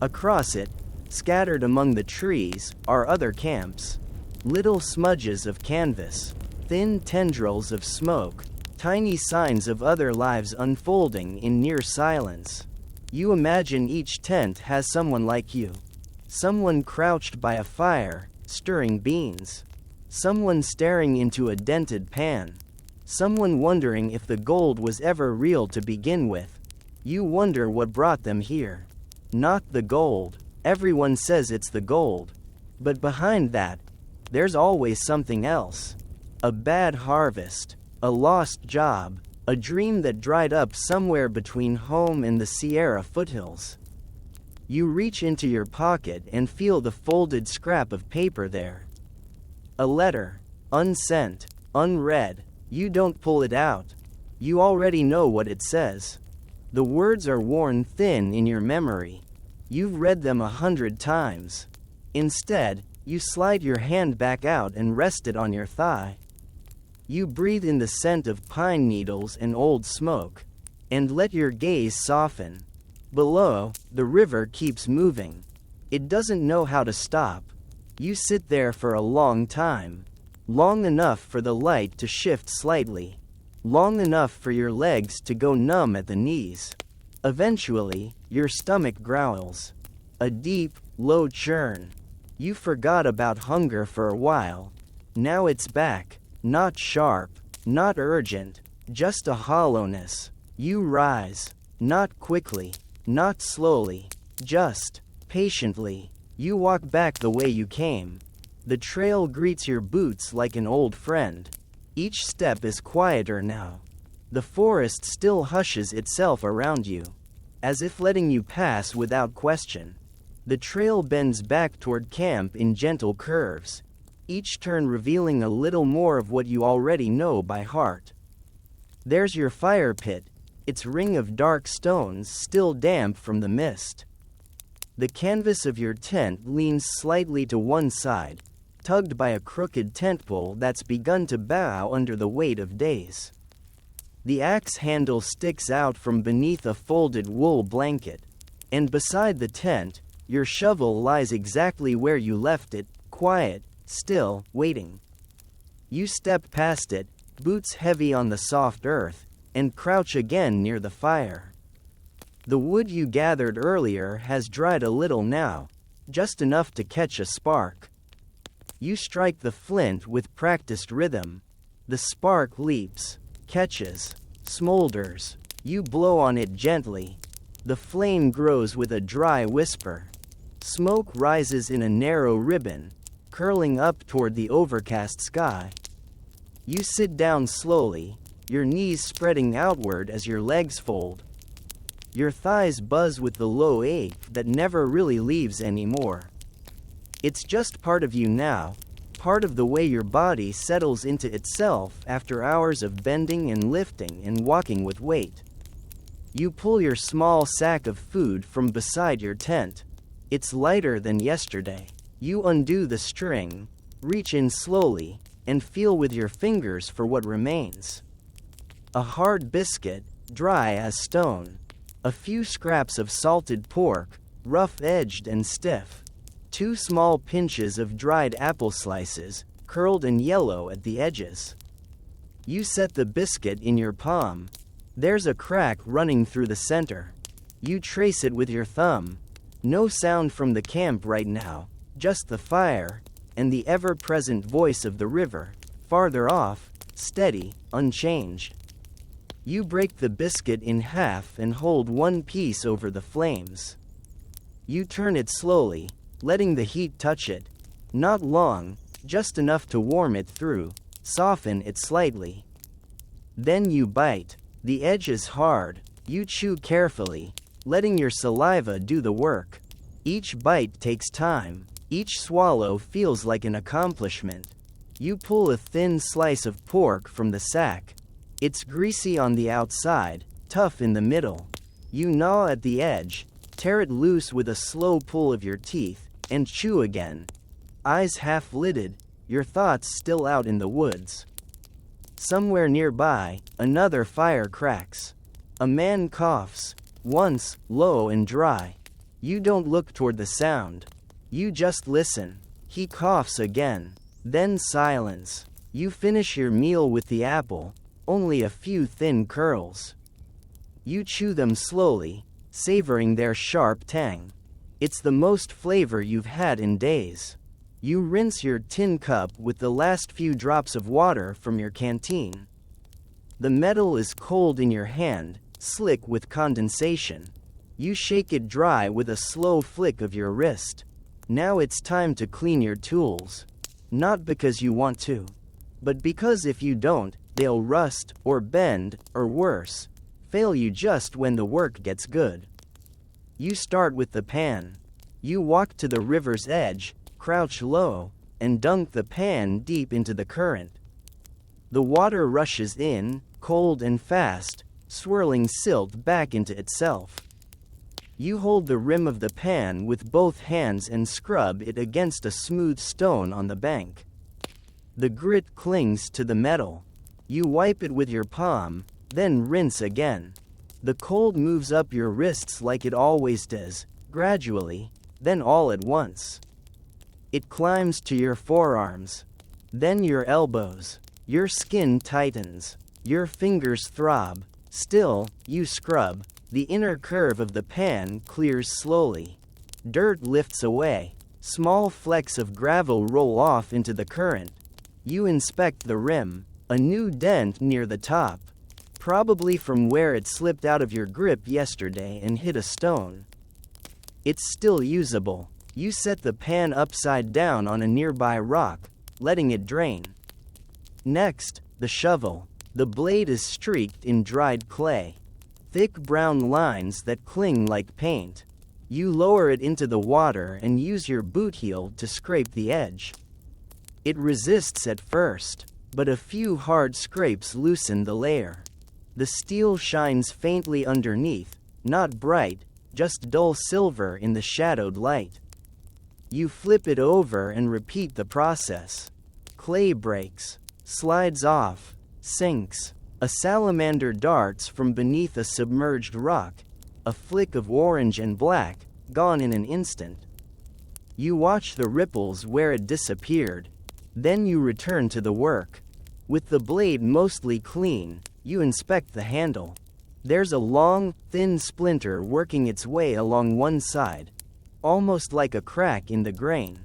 Across it, scattered among the trees, are other camps. Little smudges of canvas, thin tendrils of smoke, tiny signs of other lives unfolding in near silence. You imagine each tent has someone like you. Someone crouched by a fire, stirring beans. Someone staring into a dented pan. Someone wondering if the gold was ever real to begin with. You wonder what brought them here. Not the gold. Everyone says it's the gold. But behind that, there's always something else. A bad harvest, a lost job, a dream that dried up somewhere between home and the Sierra foothills. You reach into your pocket and feel the folded scrap of paper there. A letter, unsent, unread. You don't pull it out. You already know what it says. The words are worn thin in your memory. You've read them 100 times. Instead, you slide your hand back out and rest it on your thigh. You breathe in the scent of pine needles and old smoke, and let your gaze soften. Below, the river keeps moving. It doesn't know how to stop. You sit there for a long time. Long enough for the light to shift slightly. Long enough for your legs to go numb at the knees. Eventually, your stomach growls. A deep, low churn. You forgot about hunger for a while. Now it's back. Not sharp, not urgent, just a hollowness. You rise. Not quickly, not slowly, just patiently. You walk back the way you came. The trail greets your boots like an old friend. Each step is quieter now. The forest still hushes itself around you, as if letting you pass without question. The trail bends back toward camp in gentle curves, each turn revealing a little more of what you already know by heart. There's your fire pit, its ring of dark stones still damp from the mist. The canvas of your tent leans slightly to one side, tugged by a crooked tent pole that's begun to bow under the weight of days. The axe handle sticks out from beneath a folded wool blanket, and beside the tent, your shovel lies exactly where you left it, quiet, still, waiting. You step past it, boots heavy on the soft earth, and crouch again near the fire. The wood you gathered earlier has dried a little now, just enough to catch a spark. You strike the flint with practiced rhythm. The spark leaps, catches, smolders. You blow on it gently. The flame grows with a dry whisper. Smoke rises in a narrow ribbon, curling up toward the overcast sky. You sit down slowly, your knees spreading outward as your legs fold. Your thighs buzz with the low ache that never really leaves anymore. It's just part of you now, part of the way your body settles into itself after hours of bending and lifting and walking with weight. You pull your small sack of food from beside your tent. It's lighter than yesterday. You undo the string, reach in slowly, and feel with your fingers for what remains. A hard biscuit, dry as stone. A few scraps of salted pork, rough-edged and stiff. 2 small pinches of dried apple slices, curled and yellow at the edges. You set the biscuit in your palm. There's a crack running through the center. You trace it with your thumb. No sound from the camp right now, just the fire, and the ever-present voice of the river, farther off, steady, unchanged. You break the biscuit in half and hold one piece over the flames. You turn it slowly, letting the heat touch it. Not long, just enough to warm it through, soften it slightly. Then you bite. The edge is hard. You chew carefully, letting your saliva do the work. Each bite takes time. Each swallow feels like an accomplishment. You pull a thin slice of pork from the sack. It's greasy on the outside, tough in the middle. You gnaw at the edge, tear it loose with a slow pull of your teeth, and chew again. Eyes half-lidded, your thoughts still out in the woods. Somewhere nearby, another fire cracks. A man coughs, once low and dry. You don't look toward the sound. You just listen. He coughs again. Then silence. You finish your meal with the apple, only a few thin curls. You chew them slowly, savoring their sharp tang. It's the most flavor you've had in days. You rinse your tin cup with the last few drops of water from your canteen. The metal is cold in your hand, slick with condensation. You shake it dry with a slow flick of your wrist. Now it's time to clean your tools. Not because you want to, but because if you don't, they'll rust, or bend, or worse, fail you just when the work gets good. You start with the pan. You walk to the river's edge, crouch low, and dunk the pan deep into the current. The water rushes in, cold and fast, swirling silt back into itself. You hold the rim of the pan with both hands and scrub it against a smooth stone on the bank. The grit clings to the metal. You wipe it with your palm, then rinse again. The cold moves up your wrists like it always does, gradually, then all at once. It climbs to your forearms, then your elbows. Your skin tightens, your fingers throb. Still, you scrub. The inner curve of the pan clears slowly. Dirt lifts away. Small flecks of gravel roll off into the current. You inspect the rim, a new dent near the top. Probably from where it slipped out of your grip yesterday and hit a stone. It's still usable. You set the pan upside down on a nearby rock, letting it drain. Next, the shovel. The blade is streaked in dried clay. Thick brown lines that cling like paint. You lower it into the water and use your boot heel to scrape the edge. It resists at first, but a few hard scrapes loosen the layer. The steel shines faintly underneath, not bright, just dull silver in the shadowed light. You flip it over and repeat the process. Clay breaks, slides off, sinks. A salamander darts from beneath a submerged rock, a flick of orange and black, gone in an instant. You watch the ripples where it disappeared. Then you return to the work. With the blade mostly clean, you inspect the handle. There's a long, thin splinter working its way along one side, almost like a crack in the grain.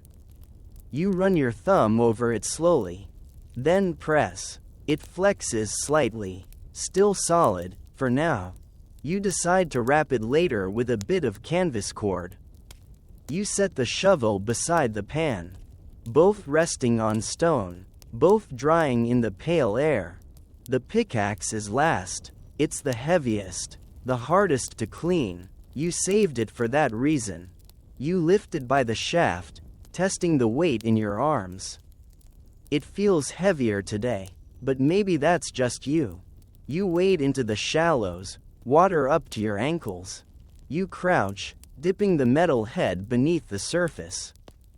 You run your thumb over it slowly. Then press. It flexes slightly. Still solid, for now. You decide to wrap it later with a bit of canvas cord. You set the shovel beside the pan. Both resting on stone, both drying in the pale air. The pickaxe is last. It's the heaviest, the hardest to clean. You saved it for that reason. You lift it by the shaft, testing the weight in your arms. It feels heavier today, but maybe that's just you. You wade into the shallows, water up to your ankles. You crouch, dipping the metal head beneath the surface.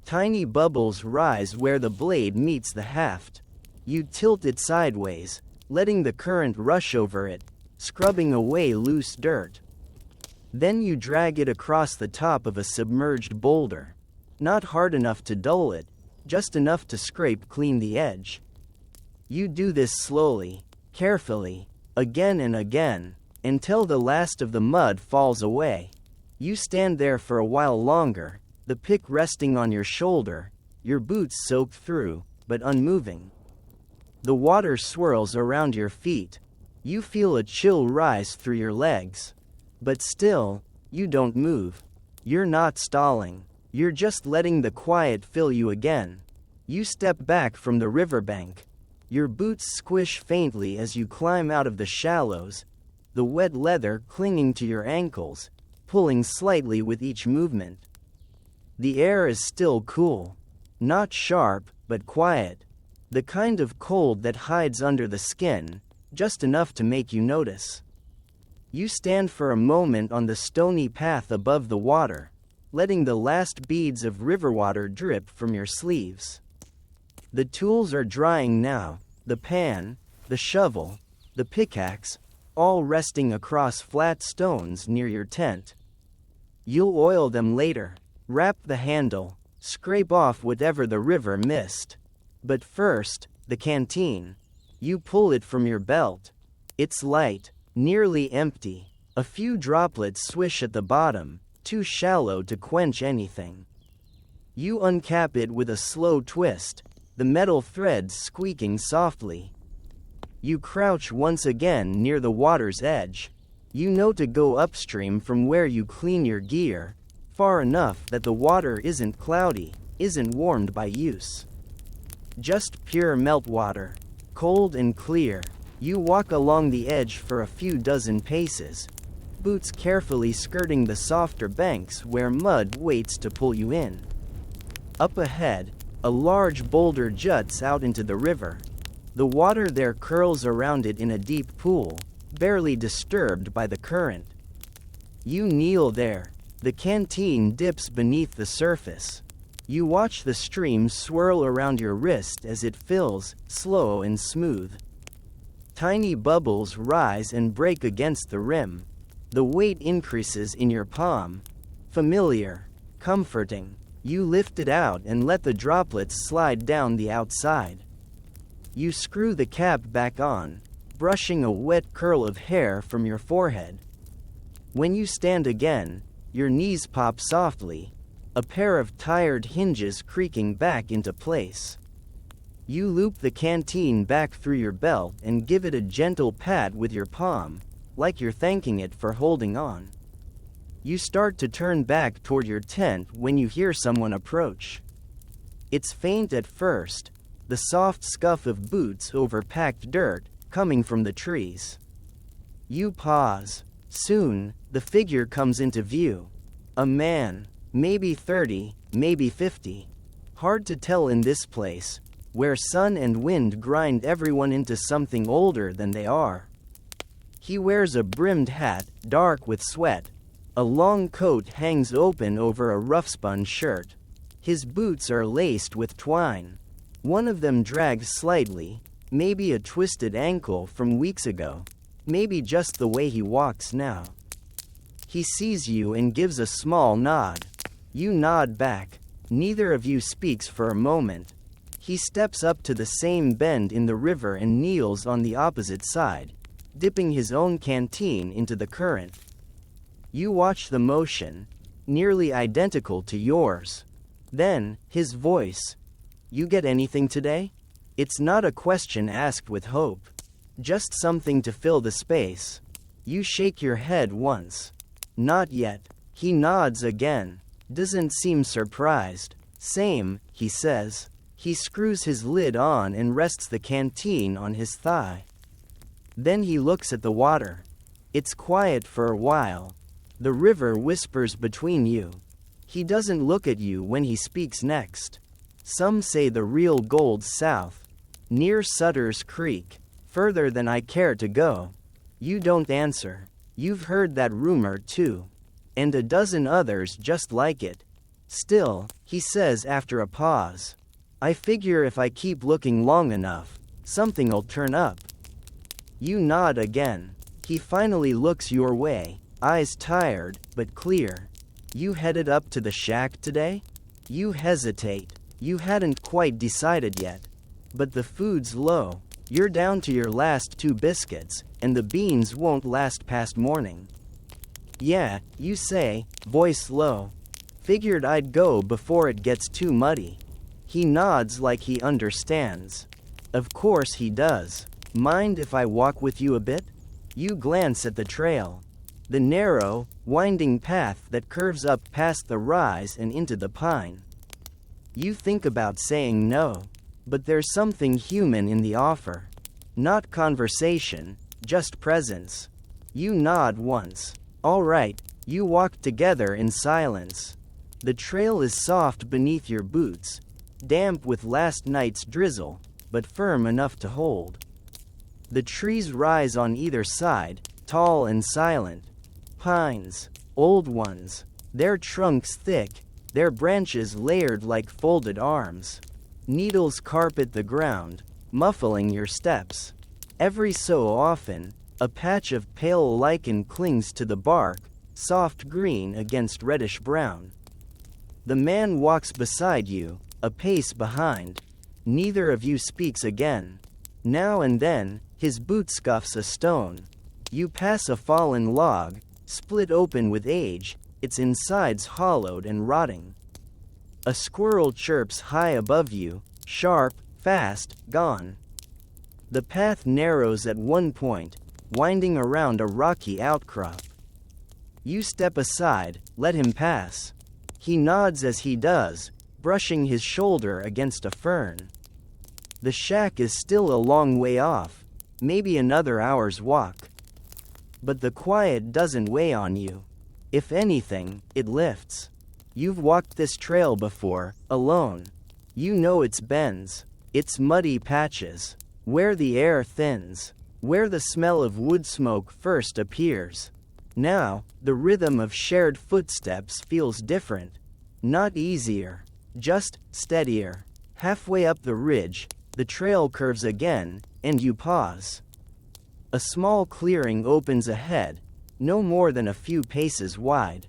Tiny bubbles rise where the blade meets the haft. You tilt it sideways, letting the current rush over it, scrubbing away loose dirt. Then you drag it across the top of a submerged boulder. Not hard enough to dull it, just enough to scrape clean the edge. You do this slowly, carefully, again and again, until the last of the mud falls away. You stand there for a while longer, the pick resting on your shoulder, your boots soaked through, but unmoving. The water swirls around your feet. You feel a chill rise through your legs. But still, you don't move. You're not stalling. You're just letting the quiet fill you again. You step back from the riverbank. Your boots squish faintly as you climb out of the shallows, the wet leather clinging to your ankles, pulling slightly with each movement. The air is still cool. Not sharp, but quiet. The kind of cold that hides under the skin, just enough to make you notice. You stand for a moment on the stony path above the water, letting the last beads of river water drip from your sleeves. The tools are drying now, the pan, the shovel, the pickaxe, all resting across flat stones near your tent. You'll oil them later, wrap the handle, scrape off whatever the river missed. But first, the canteen. You pull it from your belt. It's light, nearly empty. A few droplets swish at the bottom, too shallow to quench anything. You uncap it with a slow twist, the metal threads squeaking softly. You crouch once again near the water's edge. You know to go upstream from where you clean your gear, far enough that the water isn't cloudy, isn't warmed by use. Just pure meltwater, cold and clear. You walk along the edge for a few dozen paces, boots carefully skirting the softer banks where mud waits to pull you in. Up ahead, a large boulder juts out into the river. The water there curls around it in a deep pool, barely disturbed by the current. You kneel there. The canteen dips beneath the surface. You watch the stream swirl around your wrist as it fills, slow and smooth. Tiny bubbles rise and break against the rim. The weight increases in your palm. Familiar, comforting. You lift it out and let the droplets slide down the outside. You screw the cap back on, brushing a wet curl of hair from your forehead. When you stand again, your knees pop softly, a pair of tired hinges creaking back into place. You loop the canteen back through your belt and give it a gentle pat with your palm, like you're thanking it for holding on. You start to turn back toward your tent when you hear someone approach. It's faint at first, the soft scuff of boots over packed dirt, coming from the trees. You pause. Soon, the figure comes into view. A man, maybe 30, maybe 50. Hard to tell in this place, where sun and wind grind everyone into something older than they are. He wears a brimmed hat, dark with sweat. A long coat hangs open over a rough-spun shirt. His boots are laced with twine. One of them drags slightly, maybe a twisted ankle from weeks ago, maybe just the way he walks now. He sees you and gives a small nod. You nod back. Neither of you speaks for a moment. He steps up to the same bend in the river and kneels on the opposite side, dipping his own canteen into the current. You watch the motion, nearly identical to yours. Then, his voice. You get anything today? It's not a question asked with hope. Just something to fill the space. You shake your head once. Not yet. He nods again. Doesn't seem surprised. Same, he says. He screws his lid on and rests the canteen on his thigh. Then he looks at the water. It's quiet for a while. The river whispers between you. He doesn't look at you when he speaks next. Some say the real gold's south, near Sutter's Creek, further than I care to go. You don't answer. You've heard that rumor too. And a dozen others just like it. Still, he says after a pause, I figure if I keep looking long enough, something'll turn up. You nod again. He finally looks your way, eyes tired, but clear. You headed up to the shack today? You hesitate. You hadn't quite decided yet. But the food's low. You're down to your last 2 biscuits, and the beans won't last past morning. Yeah, you say, voice low. Figured I'd go before it gets too muddy. He nods like he understands. Of course he does. Mind if I walk with you a bit? You glance at the trail. The narrow, winding path that curves up past the rise and into the pine. You think about saying no, but there's something human in the offer. Not conversation, just presence. You nod once. All right, you walk together in silence. The trail is soft beneath your boots, damp with last night's drizzle, but firm enough to hold. The trees rise on either side, tall and silent. Pines, old ones, their trunks thick, their branches layered like folded arms. Needles carpet the ground, muffling your steps. Every so often, a patch of pale lichen clings to the bark, soft green against reddish brown. The man walks beside you, a pace behind. Neither of you speaks again. Now and then, his boot scuffs a stone. You pass a fallen log, split open with age, its insides hollowed and rotting. A squirrel chirps high above you, sharp, fast, gone. The path narrows at one point, winding around a rocky outcrop. You step aside, let him pass. He nods as he does, brushing his shoulder against a fern. The shack is still a long way off, maybe another hour's walk. But the quiet doesn't weigh on you. If anything, it lifts. You've walked this trail before, alone. You know its bends, its muddy patches, where the air thins, where the smell of wood smoke first appears. Now, the rhythm of shared footsteps feels different. Not easier, just steadier. Halfway up the ridge, the trail curves again, and you pause. A small clearing opens ahead, no more than a few paces wide.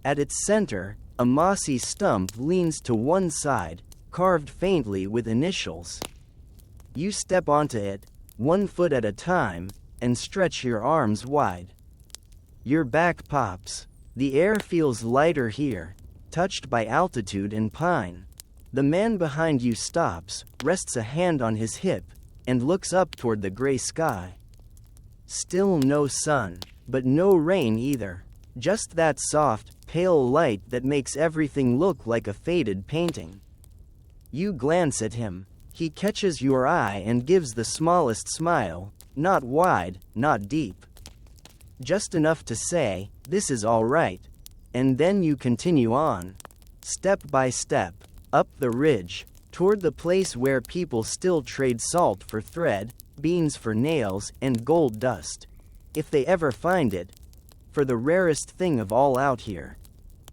At its center, a mossy stump leans to one side, carved faintly with initials. You step onto it, 1 foot at a time, and stretch your arms wide. Your back pops. The air feels lighter here, touched by altitude and pine. The man behind you stops, rests a hand on his hip, and looks up toward the gray sky. Still no sun, but no rain either. Just that soft, pale light that makes everything look like a faded painting. You glance at him. He catches your eye and gives the smallest smile, not wide, not deep. Just enough to say, "This is all right." And then you continue on. Step by step, up the ridge, toward the place where people still trade salt for thread, beans for nails, and gold dust. If they ever find it. For the rarest thing of all out here.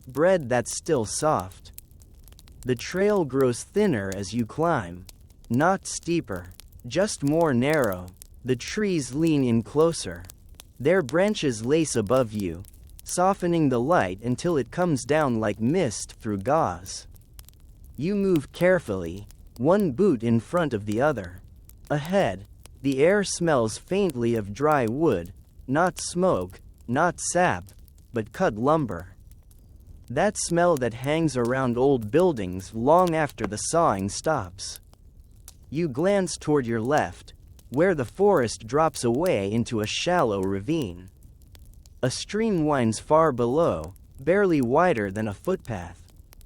Bread that's still soft. The trail grows thinner as you climb. Not steeper, just more narrow. The trees lean in closer. Their branches lace above you, softening the light until it comes down like mist through gauze. You move carefully, one boot in front of the other. Ahead, the air smells faintly of dry wood, not smoke, not sap, but cut lumber. That smell that hangs around old buildings long after the sawing stops. You glance toward your left, where the forest drops away into a shallow ravine. A stream winds far below, barely wider than a footpath.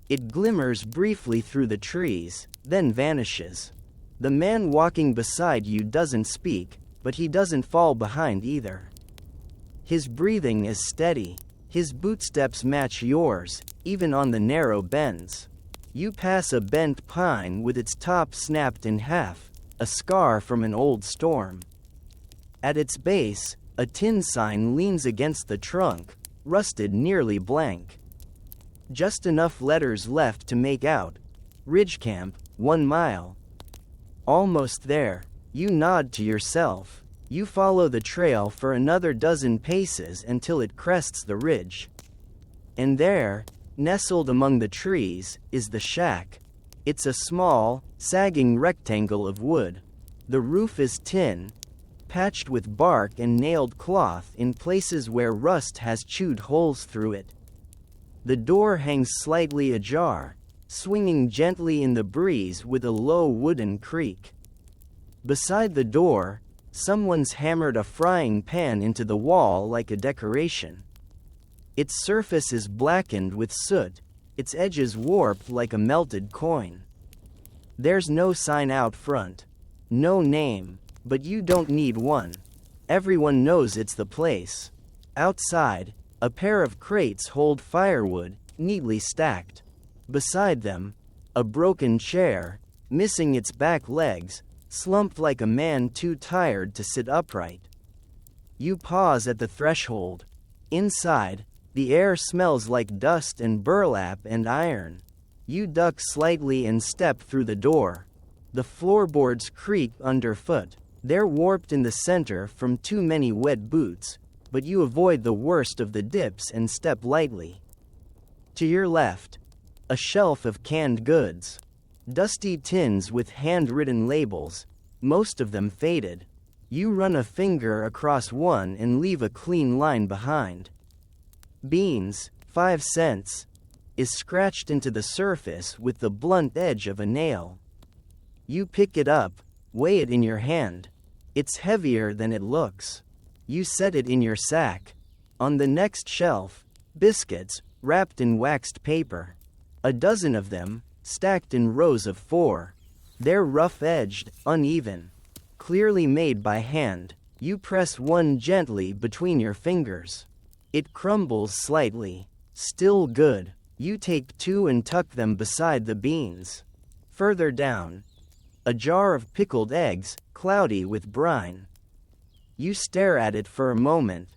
It glimmers briefly through the trees, then vanishes. The man walking beside you doesn't speak, but he doesn't fall behind either. His breathing is steady. His bootsteps match yours, even on the narrow bends. You pass a bent pine with its top snapped in half, a scar from an old storm. At its base, a tin sign leans against the trunk, rusted nearly blank. Just enough letters left to make out. Ridge Camp, 1 mile. Almost there. You nod to yourself. You follow the trail for another dozen paces until it crests the ridge. And there, nestled among the trees, is the shack. It's a small, sagging rectangle of wood. The roof is tin, patched with bark and nailed cloth in places where rust has chewed holes through it. The door hangs slightly ajar, swinging gently in the breeze with a low wooden creak. Beside the door, someone's hammered a frying pan into the wall like a decoration. Its surface is blackened with soot, its edges warped like a melted coin. There's no sign out front. No name, but you don't need one. Everyone knows it's the place. Outside, a pair of crates hold firewood, neatly stacked. Beside them, a broken chair, missing its back legs, slumped like a man too tired to sit upright. You pause at the threshold. Inside, the air smells like dust and burlap and iron. You duck slightly and step through the door. The floorboards creak underfoot. They're warped in the center from too many wet boots, but you avoid the worst of the dips and step lightly. To your left, a shelf of canned goods. Dusty tins with handwritten labels, most of them faded. You run a finger across one and leave a clean line behind. Beans, 5 cents, is scratched into the surface with the blunt edge of a nail. You pick it up, weigh it in your hand. It's heavier than it looks. You set it in your sack. On the next shelf, biscuits, wrapped in waxed paper. A dozen of them, stacked in rows of 4. They're rough-edged, uneven. Clearly made by hand. You press one gently between your fingers. It crumbles slightly. Still good. You take 2 and tuck them beside the beans. Further down, a jar of pickled eggs, cloudy with brine. You stare at it for a moment,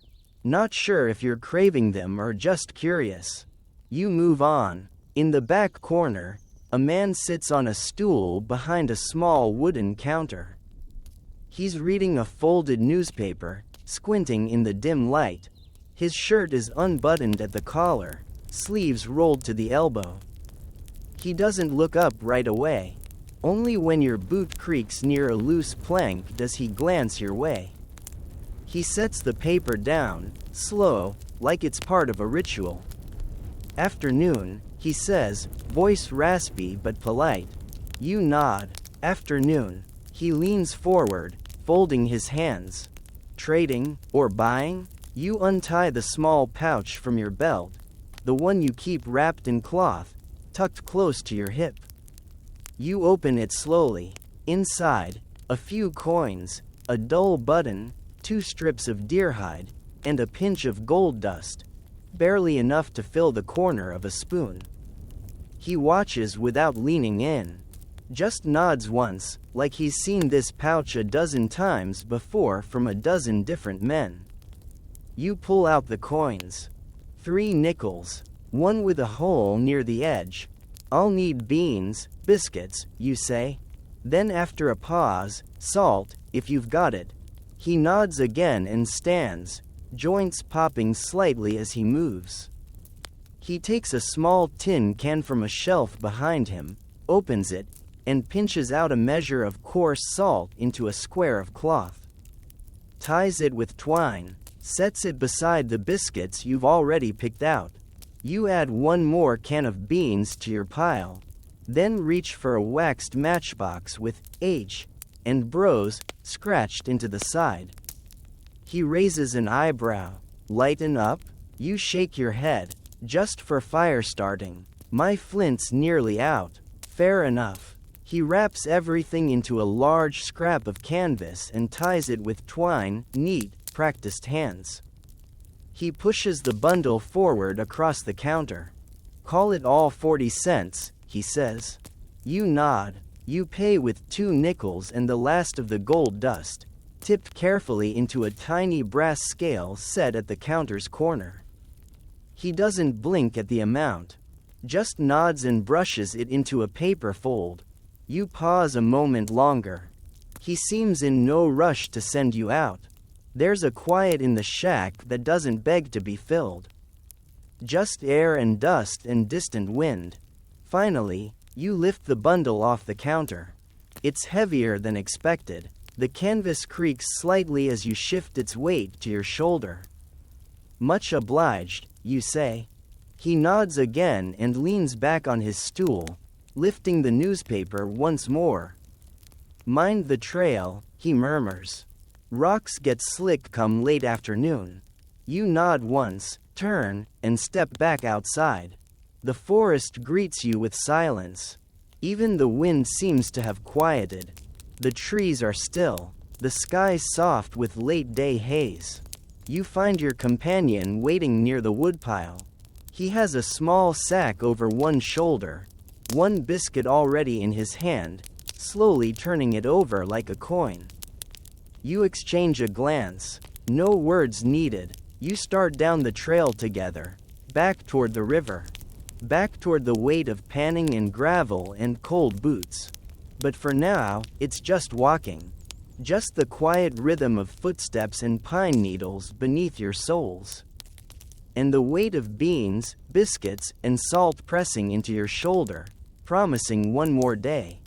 not sure if you're craving them or just curious. You move on. In the back corner, a man sits on a stool behind a small wooden counter. He's reading a folded newspaper, squinting in the dim light. His shirt is unbuttoned at the collar, sleeves rolled to the elbow. He doesn't look up right away. Only when your boot creaks near a loose plank does he glance your way. He sets the paper down, slow, like it's part of a ritual. "Afternoon," he says, voice raspy but polite. You nod. "Afternoon." He leans forward, folding his hands. "Trading, or buying?" You untie the small pouch from your belt, the one you keep wrapped in cloth, tucked close to your hip. You open it slowly. Inside, a few coins, a dull button, 2 strips of deer hide, and a pinch of gold dust, barely enough to fill the corner of a spoon. He watches without leaning in. Just nods once, like he's seen this pouch a dozen times before from a dozen different men. You pull out the coins. 3 nickels, one with a hole near the edge. "I'll need beans, biscuits," you say. Then after a pause, "Salt, if you've got it." He nods again and stands, joints popping slightly as he moves. He takes a small tin can from a shelf behind him, opens it, and pinches out a measure of coarse salt into a square of cloth. Ties it with twine, sets it beside the biscuits you've already picked out. You add 1 more can of beans to your pile, then reach for a waxed matchbox with H and Bros scratched into the side. He raises an eyebrow. "Lighten up?" You shake your head. "Just for fire starting. My flint's nearly out." "Fair enough." He wraps everything into a large scrap of canvas and ties it with twine, neat, practiced hands. He pushes the bundle forward across the counter. "Call it all 40 cents, he says. You nod. You pay with 2 nickels and the last of the gold dust, tipped carefully into a tiny brass scale set at the counter's corner. He doesn't blink at the amount, just nods and brushes it into a paper fold. You pause a moment longer. He seems in no rush to send you out. There's a quiet in the shack that doesn't beg to be filled. Just air and dust and distant wind. Finally, you lift the bundle off the counter. It's heavier than expected. The canvas creaks slightly as you shift its weight to your shoulder. "Much obliged," you say. He nods again and leans back on his stool, lifting the newspaper once more. "Mind the trail," he murmurs. "Rocks get slick come late afternoon." You nod once, turn, and step back outside. The forest greets you with silence. Even the wind seems to have quieted. The trees are still, the sky soft with late-day haze. You find your companion waiting near the woodpile. He has a small sack over one shoulder, 1 biscuit already in his hand, slowly turning it over like a coin. You exchange a glance. No words needed. You start down the trail together, back toward the river, back toward the weight of panning and gravel and cold boots. But for now, it's just walking. just the quiet rhythm of footsteps and pine needles beneath your soles. And the weight of beans, biscuits, and salt pressing into your shoulder, promising one more day.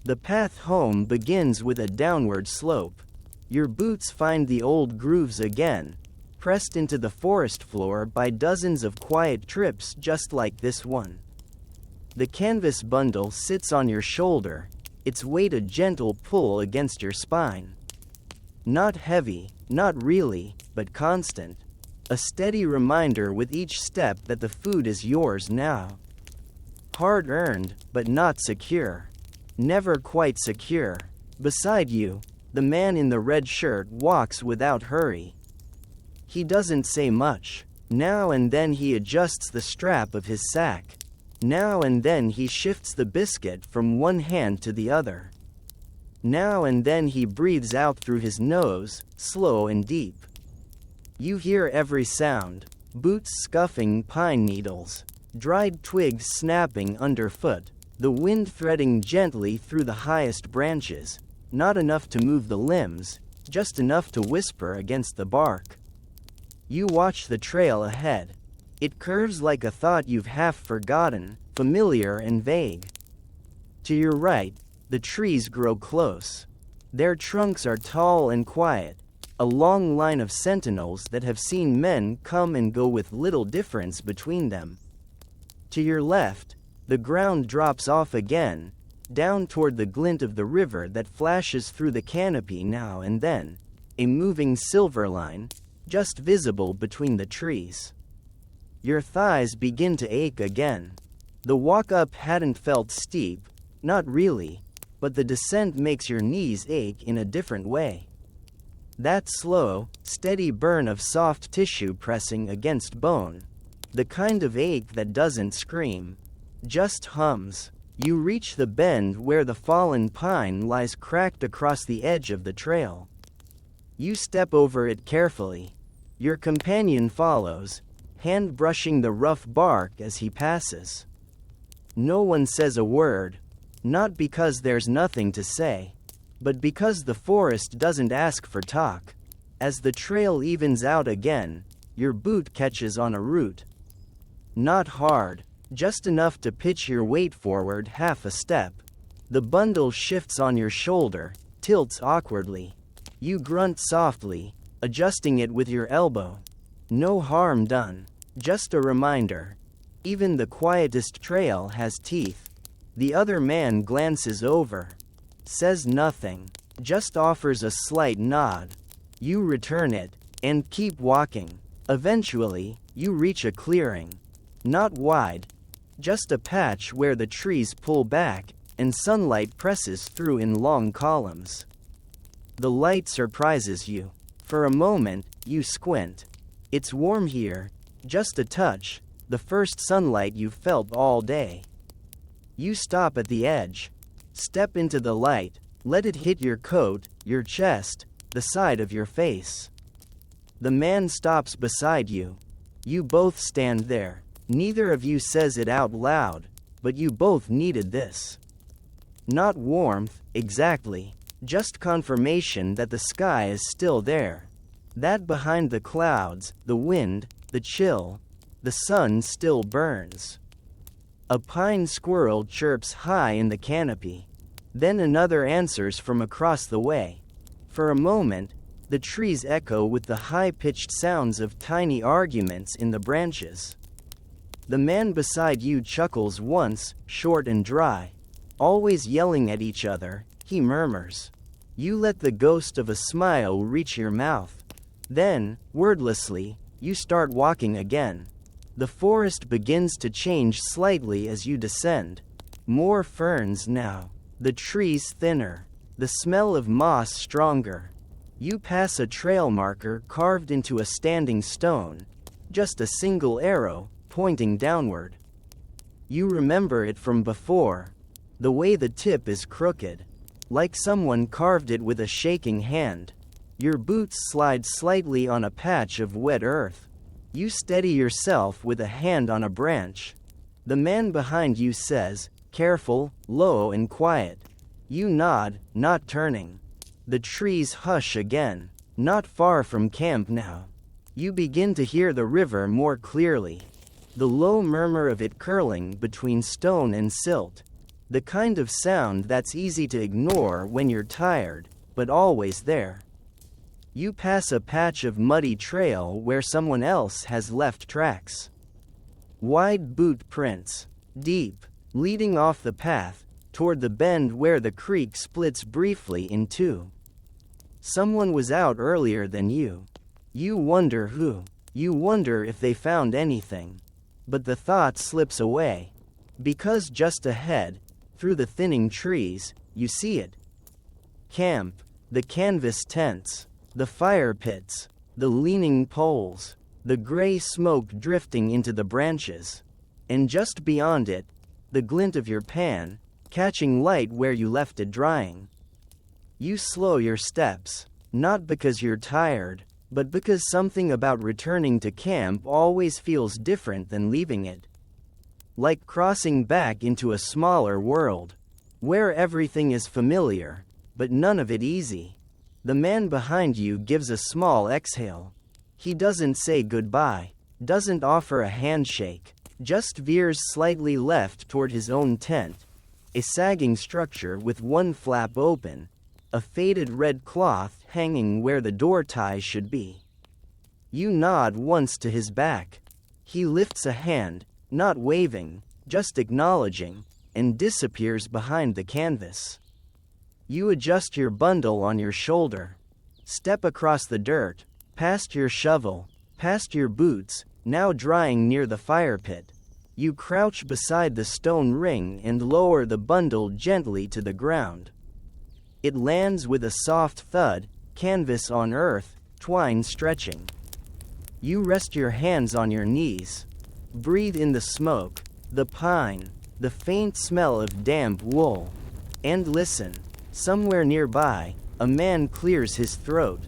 The path home begins with a downward slope. Your boots find the old grooves again, pressed into the forest floor by dozens of quiet trips just like this one. The canvas bundle sits on your shoulder, its weight a gentle pull against your spine. Not heavy, not really, but constant. A steady reminder with each step that the food is yours now. Hard-earned, but not secure. Never quite secure. Beside you, the man in the red shirt walks without hurry. He doesn't say much. Now and then he adjusts the strap of his sack. Now and then he shifts the biscuit from one hand to the other. Now and then he breathes out through his nose, slow and deep. You hear every sound: boots scuffing pine needles, dried twigs snapping underfoot, the wind threading gently through the highest branches, not enough to move the limbs, just enough to whisper against the bark. You watch the trail ahead. It curves like a thought you've half forgotten, familiar and vague. To your right, the trees grow close. Their trunks are tall and quiet, a long line of sentinels that have seen men come and go with little difference between them. To your left, the ground drops off again, down toward the glint of the river that flashes through the canopy now and then, a moving silver line, just visible between the trees. Your thighs begin to ache again. The walk up hadn't felt steep, not really, but the descent makes your knees ache in a different way. That slow, steady burn of soft tissue pressing against bone. The kind of ache that doesn't scream, just hums. You reach the bend where the fallen pine lies cracked across the edge of the trail. You step over it carefully. Your companion follows, hand brushing the rough bark as he passes. No one says a word, not because there's nothing to say, but because the forest doesn't ask for talk. As the trail evens out again, your boot catches on a root. Not hard, just enough to pitch your weight forward half a step. The bundle shifts on your shoulder, tilts awkwardly. You grunt softly, adjusting it with your elbow. No harm done, just a reminder. Even the quietest trail has teeth. The other man glances over. Says nothing, just offers a slight nod. You return it, and keep walking. Eventually, you reach a clearing. Not wide, just a patch where the trees pull back, and sunlight presses through in long columns. The light surprises you. For a moment, you squint. It's warm here, just a touch, the first sunlight you've felt all day. You stop at the edge. Step into the light, let it hit your coat, your chest, the side of your face. The man stops beside you. You both stand there. Neither of you says it out loud, but you both needed this. Not warmth, exactly, just confirmation that the sky is still there. That behind the clouds, the wind, the chill, the sun still burns. A pine squirrel chirps high in the canopy. Then another answers from across the way. For a moment, the trees echo with the high-pitched sounds of tiny arguments in the branches. The man beside you chuckles once, short and dry. Always yelling at each other, he murmurs. You let the ghost of a smile reach your mouth. Then, wordlessly, you start walking again. The forest begins to change slightly as you descend. More ferns now. The trees thinner. The smell of moss stronger. You pass a trail marker carved into a standing stone. Just a single arrow, pointing downward. You remember it from before. The way the tip is crooked. Like someone carved it with a shaking hand. Your boots slide slightly on a patch of wet earth. You steady yourself with a hand on a branch. The man behind you says, careful, low and quiet. You nod, not turning. The trees hush again. Not far from camp now. You begin to hear the river more clearly. The low murmur of it curling between stone and silt. The kind of sound that's easy to ignore when you're tired, but always there. You pass a patch of muddy trail where someone else has left tracks. Wide boot prints, deep, leading off the path, toward the bend where the creek splits briefly in two. Someone was out earlier than you. You wonder who. You wonder if they found anything. But the thought slips away. Because just ahead, through the thinning trees, you see it. Camp, the canvas tents, the fire pits, the leaning poles, the gray smoke drifting into the branches. And just beyond it, the glint of your pan, catching light where you left it drying. You slow your steps, not because you're tired, but because something about returning to camp always feels different than leaving it. Like crossing back into a smaller world, where everything is familiar, but none of it easy. The man behind you gives a small exhale. He doesn't say goodbye, doesn't offer a handshake, just veers slightly left toward his own tent, a sagging structure with one flap open, a faded red cloth hanging where the door ties should be. You nod once to his back. He lifts a hand, not waving, just acknowledging, and disappears behind the canvas. You adjust your bundle on your shoulder. Step across the dirt, past your shovel, past your boots, now drying near the fire pit. You crouch beside the stone ring and lower the bundle gently to the ground. It lands with a soft thud, canvas on earth, twine stretching. You rest your hands on your knees. Breathe in the smoke, the pine, the faint smell of damp wool. And listen. Somewhere nearby, a man clears his throat.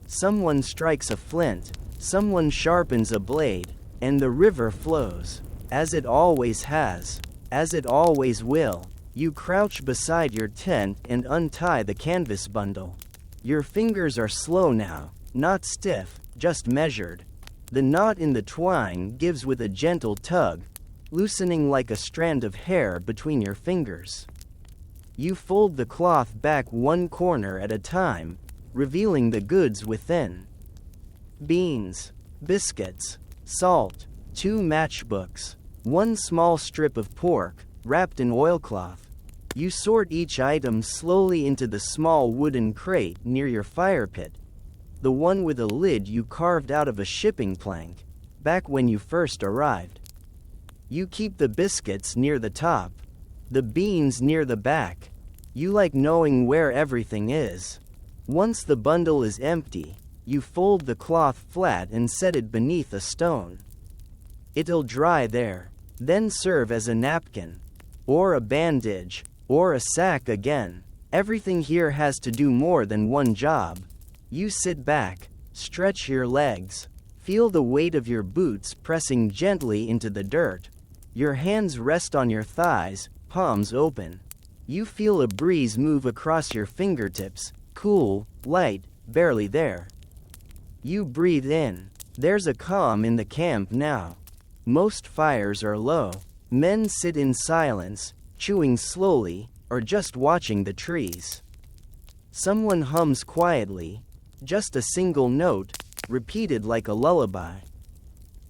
Someone strikes a flint, someone sharpens a blade, and the river flows, as it always has, as it always will. You crouch beside your tent and untie the canvas bundle. Your fingers are slow now, not stiff, just measured. The knot in the twine gives with a gentle tug, loosening like a strand of hair between your fingers. You fold the cloth back one corner at a time, revealing the goods within. Beans, biscuits, salt, 2 matchbooks, 1 small strip of pork, wrapped in oilcloth. You sort each item slowly into the small wooden crate near your fire pit, the one with a lid you carved out of a shipping plank, back when you first arrived. You keep the biscuits near the top, the beans near the back. You like knowing where everything is. Once the bundle is empty, you fold the cloth flat and set it beneath a stone. It'll dry there, then serve as a napkin, or a bandage, or a sack again. Everything here has to do more than one job. You sit back, stretch your legs, feel the weight of your boots pressing gently into the dirt. Your hands rest on your thighs, palms open. You feel a breeze move across your fingertips, cool, light, barely there. You breathe in. There's a calm in the camp now. Most fires are low. Men sit in silence, chewing slowly, or just watching the trees. Someone hums quietly, just a single note, repeated like a lullaby.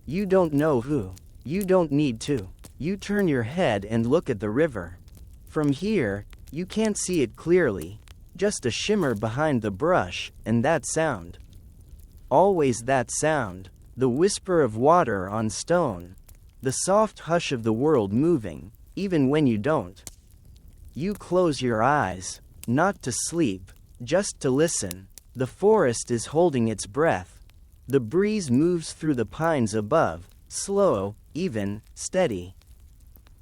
You don't know who. You don't need to. You turn your head and look at the river. From here, you can't see it clearly, just a shimmer behind the brush, and that sound. Always that sound, the whisper of water on stone, the soft hush of the world moving, even when you don't. You close your eyes, not to sleep, just to listen. The forest is holding its breath. The breeze moves through the pines above, slow, even, steady.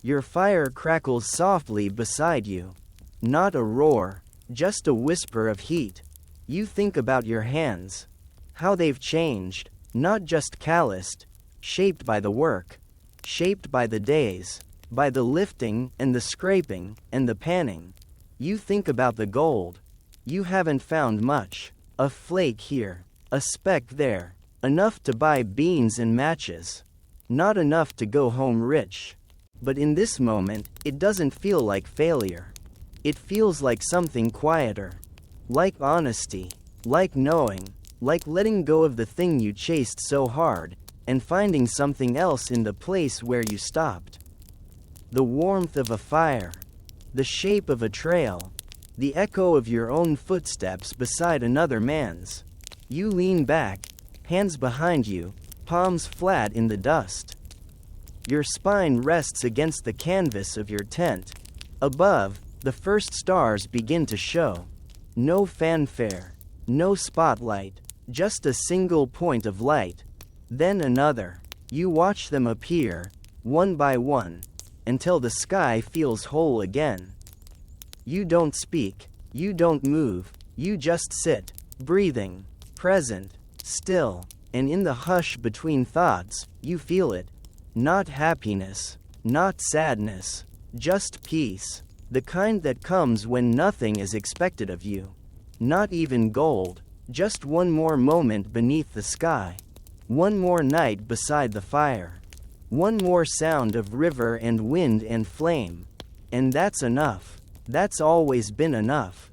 Your fire crackles softly beside you. Not a roar, just a whisper of heat. You think about your hands. How they've changed, not just calloused, shaped by the work, shaped by the days, by the lifting and the scraping and the panning. You think about the gold. You haven't found much. A flake here, a speck there, enough to buy beans and matches. Not enough to go home rich. But in this moment, it doesn't feel like failure. It feels like something quieter. Like honesty. Like knowing. Like letting go of the thing you chased so hard, and finding something else in the place where you stopped. The warmth of a fire. The shape of a trail. The echo of your own footsteps beside another man's. You lean back, hands behind you, palms flat in the dust. Your spine rests against the canvas of your tent. Above, the first stars begin to show. No fanfare, no spotlight, just a single point of light. Then another. You watch them appear, one by one, until the sky feels whole again. You don't speak, you don't move, you just sit, breathing, present, still, and in the hush between thoughts, you feel it. Not happiness, not sadness, just peace, the kind that comes when nothing is expected of you. Not even gold, just one more moment beneath the sky. One more night beside the fire. One more sound of river and wind and flame. And that's enough. That's always been enough.